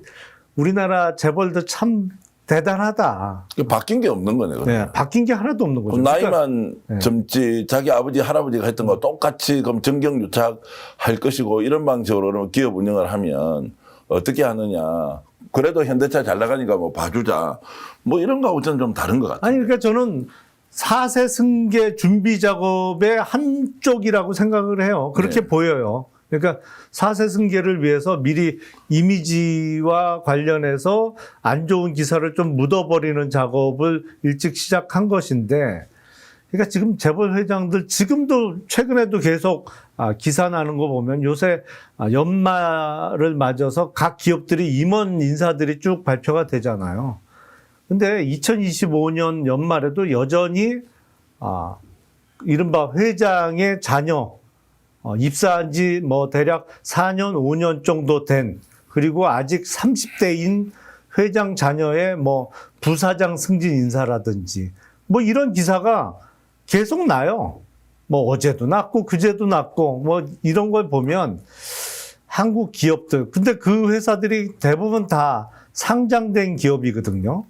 우리나라 재벌도 참 대단하다. 바뀐 게 없는 거네. 그럼. 네, 바뀐 게 하나도 없는 거죠. 나이만 네. 젊지 자기 아버지 할아버지가 했던 거 똑같이 그럼 정경유착 할 것이고 이런 방식으로 그러면 기업 운영을 하면 어떻게 하느냐. 그래도 현대차 잘 나가니까 뭐 봐주자. 뭐 이런 거하고 저는 좀 다른 것 같아요. 아니 그러니까 저는 4세 승계 준비 작업의 한쪽이라고 생각을 해요. 그렇게 네. 보여요. 그러니까 4세 승계를 위해서 미리 이미지와 관련해서 안 좋은 기사를 좀 묻어버리는 작업을 일찍 시작한 것인데, 그러니까 지금 재벌 회장들 지금도 최근에도 계속 기사 나는 거 보면 요새 연말을 맞아서 각 기업들이 임원 인사들이 쭉 발표가 되잖아요. 근데 2025년 연말에도 여전히 이른바 회장의 자녀 입사한 지 뭐 대략 4년, 5년 정도 된, 그리고 아직 30대인 회장 자녀의 뭐 부사장 승진 인사라든지 뭐 이런 기사가 계속 나요. 뭐 어제도 났고 그제도 났고 뭐 이런 걸 보면 한국 기업들, 근데 그 회사들이 대부분 다 상장된 기업이거든요.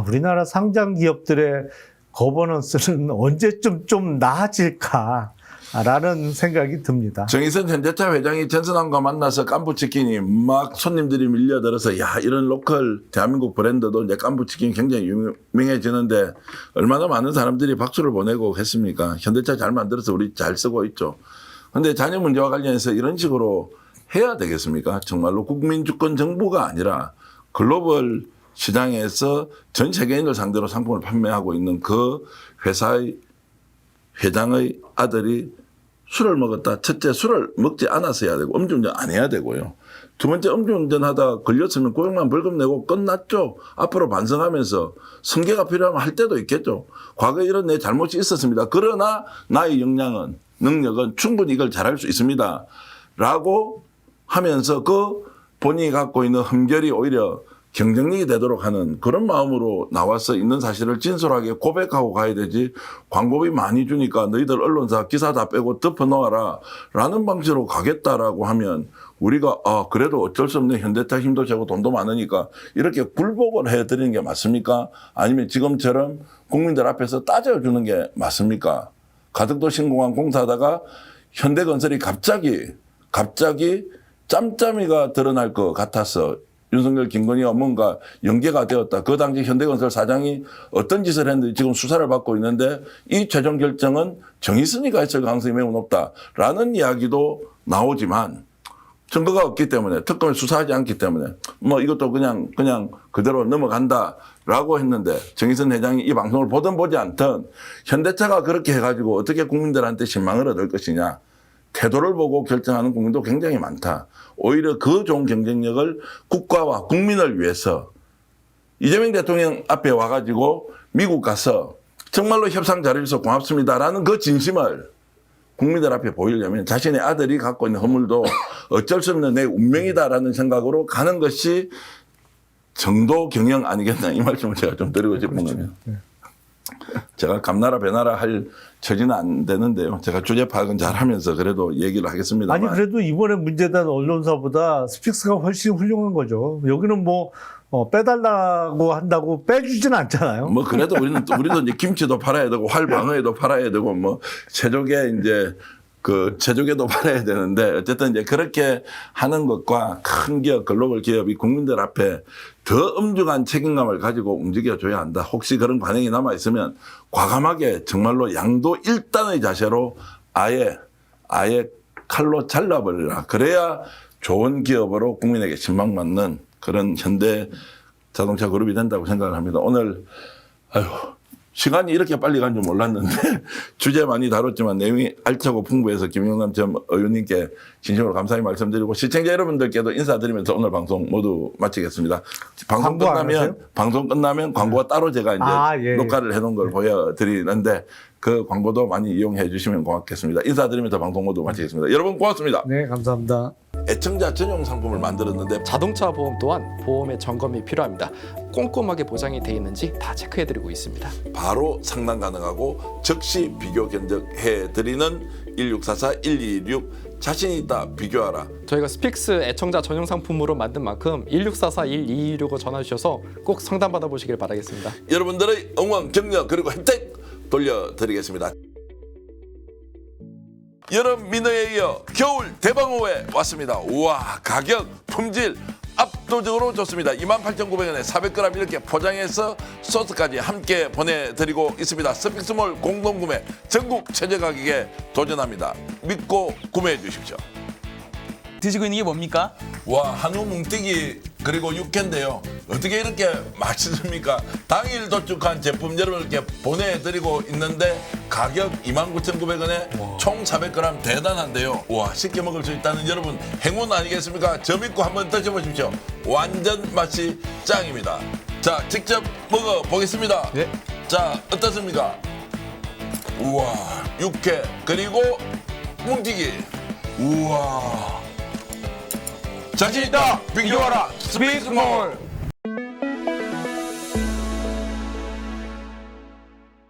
우리나라 상장 기업들의 거버넌스는 언제쯤 좀 나아질까라는 생각이 듭니다. 정의선 현대차 회장이 전선환과 만나서 깐부치킨이 막 손님들이 밀려들어서 야 이런 로컬 대한민국 브랜드도 이제 깐부치킨 굉장히 유명해지는데 얼마나 많은 사람들이 박수를 보내고 했습니까? 현대차 잘 만들어서 우리 잘 쓰고 있죠. 그런데 자녀 문제와 관련해서 이런 식으로 해야 되겠습니까? 정말로 국민 주권 정부가 아니라 글로벌 시장에서 전 세계인을 상대로 상품을 판매하고 있는 그 회사의 회장의 아들이 술을 먹었다. 첫째, 술을 먹지 않아서 해야 되고 음주운전 안 해야 되고요. 두 번째, 음주운전하다 걸렸으면 고용만 벌금 내고 끝났죠. 앞으로 반성하면서 승계가 필요하면 할 때도 있겠죠. 과거에 이런 내 잘못이 있었습니다. 그러나 나의 역량은, 능력은 충분히 이걸 잘할 수 있습니다. 라고 하면서 그 본인이 갖고 있는 흠결이 오히려 경쟁력이 되도록 하는 그런 마음으로 나와서 있는 사실을 진솔하게 고백하고 가야 되지, 광고비 많이 주니까 너희들 언론사 기사 다 빼고 덮어놓아라 라는 방식으로 가겠다라고 하면 우리가 그래도 어쩔 수 없는 현대차 힘도 세고 돈도 많으니까 이렇게 굴복을 해드리는 게 맞습니까? 아니면 지금처럼 국민들 앞에서 따져주는 게 맞습니까? 가덕도 신공항 공사하다가 현대건설이 갑자기 짬짬이가 드러날 것 같아서 윤석열, 김건희와 뭔가 연계가 되었다. 그 당시 현대건설 사장이 어떤 짓을 했는지 지금 수사를 받고 있는데 이 최종 결정은 정의선이가 했을 가능성이 매우 높다라는 이야기도 나오지만 증거가 없기 때문에, 특검을 수사하지 않기 때문에 뭐 이것도 그냥 그대로 넘어간다라고 했는데, 정의선 회장이 이 방송을 보든 보지 않든 현대차가 그렇게 해가지고 어떻게 국민들한테 신망을 얻을 것이냐, 태도를 보고 결정하는 국민도 굉장히 많다. 오히려 그 좋은 경쟁력을 국가와 국민을 위해서 이재명 대통령 앞에 와가지고 미국 가서 정말로 협상 잘해줘서 고맙습니다라는 그 진심을 국민들 앞에 보이려면 자신의 아들이 갖고 있는 허물도 어쩔 수 없는 내 운명이다라는 생각으로 가는 것이 정도 경영 아니겠나, 이 말씀을 제가 좀 드리고 싶은 겁니다. 제가 감나라 배나라 할 처지는 안 되는데요. 제가 주제 파악은 잘 하면서 그래도 얘기를 하겠습니다. 아니 그래도 이번에 문제된 언론사보다 스픽스가 훨씬 훌륭한 거죠. 여기는 뭐 빼달라고 한다고 빼주지는 않잖아요. 뭐 그래도 우리도 이제 김치도 팔아야 되고 활방어에도 팔아야 되고 뭐 제조개 이제 제조개도 팔아야 되는데, 어쨌든 이제 그렇게 하는 것과 큰 기업, 글로벌 기업이 국민들 앞에 더 엄중한 책임감을 가지고 움직여줘야 한다. 혹시 그런 관행이 남아있으면 과감하게 정말로 양도 일단의 자세로 아예 칼로 잘라버리라. 그래야 좋은 기업으로 국민에게 신망받는 그런 현대 자동차 그룹이 된다고 생각을 합니다. 오늘 시간이 이렇게 빨리 간 줄 몰랐는데 주제 많이 다뤘지만 내용이 알차고 풍부해서 김영남 전 의원님께 진심으로 감사의 말씀드리고 시청자 여러분들께도 인사드리면서 오늘 방송 모두 마치겠습니다. 방송 끝나면 광고가 따로 제가 이제 녹화를 해놓은 걸 보여드리는데 그 광고도 많이 이용해 주시면 고맙겠습니다. 인사드리면서 방송 모두 마치겠습니다. 여러분 고맙습니다. 네, 감사합니다. 애청자 전용 상품을 만들었는데 자동차 보험 또한 보험의 점검이 필요합니다. 꼼꼼하게 보장이 돼 있는지 다 체크해드리고 있습니다. 바로 상담 가능하고 즉시 비교 견적해 드리는 1644-1216 자신 있다 비교하라. 저희가 스픽스 애청자 전용 상품으로 만든 만큼 1644-1216을 전화 주셔서 꼭 상담 받아보시길 바라겠습니다. 여러분들의 응원, 격려 그리고 혜택 돌려드리겠습니다. 여름 민어에 이어 겨울 대방어회 왔습니다. 우와, 가격, 품질 압도적으로 좋습니다. 28,900원에 400g 이렇게 포장해서 소스까지 함께 보내드리고 있습니다. 스픽스몰 공동구매 전국 최저 가격에 도전합니다. 믿고 구매해 주십시오. 드시고 있는 게 뭡니까? 와, 한우 뭉티기 그리고 육회인데요. 어떻게 이렇게 맛있습니까? 당일 도축한 제품 여러분께 보내드리고 있는데 가격 29,900원에 총 400g 대단한데요. 와, 쉽게 먹을 수 있다는 여러분 행운 아니겠습니까? 저 믿고 한번 드셔보십시오. 완전 맛이 짱입니다. 자, 직접 먹어보겠습니다. 네. 자, 어떻습니까? 우와, 육회 그리고 뭉티기. 우와. 자신 있다 비교하라 스픽스몰.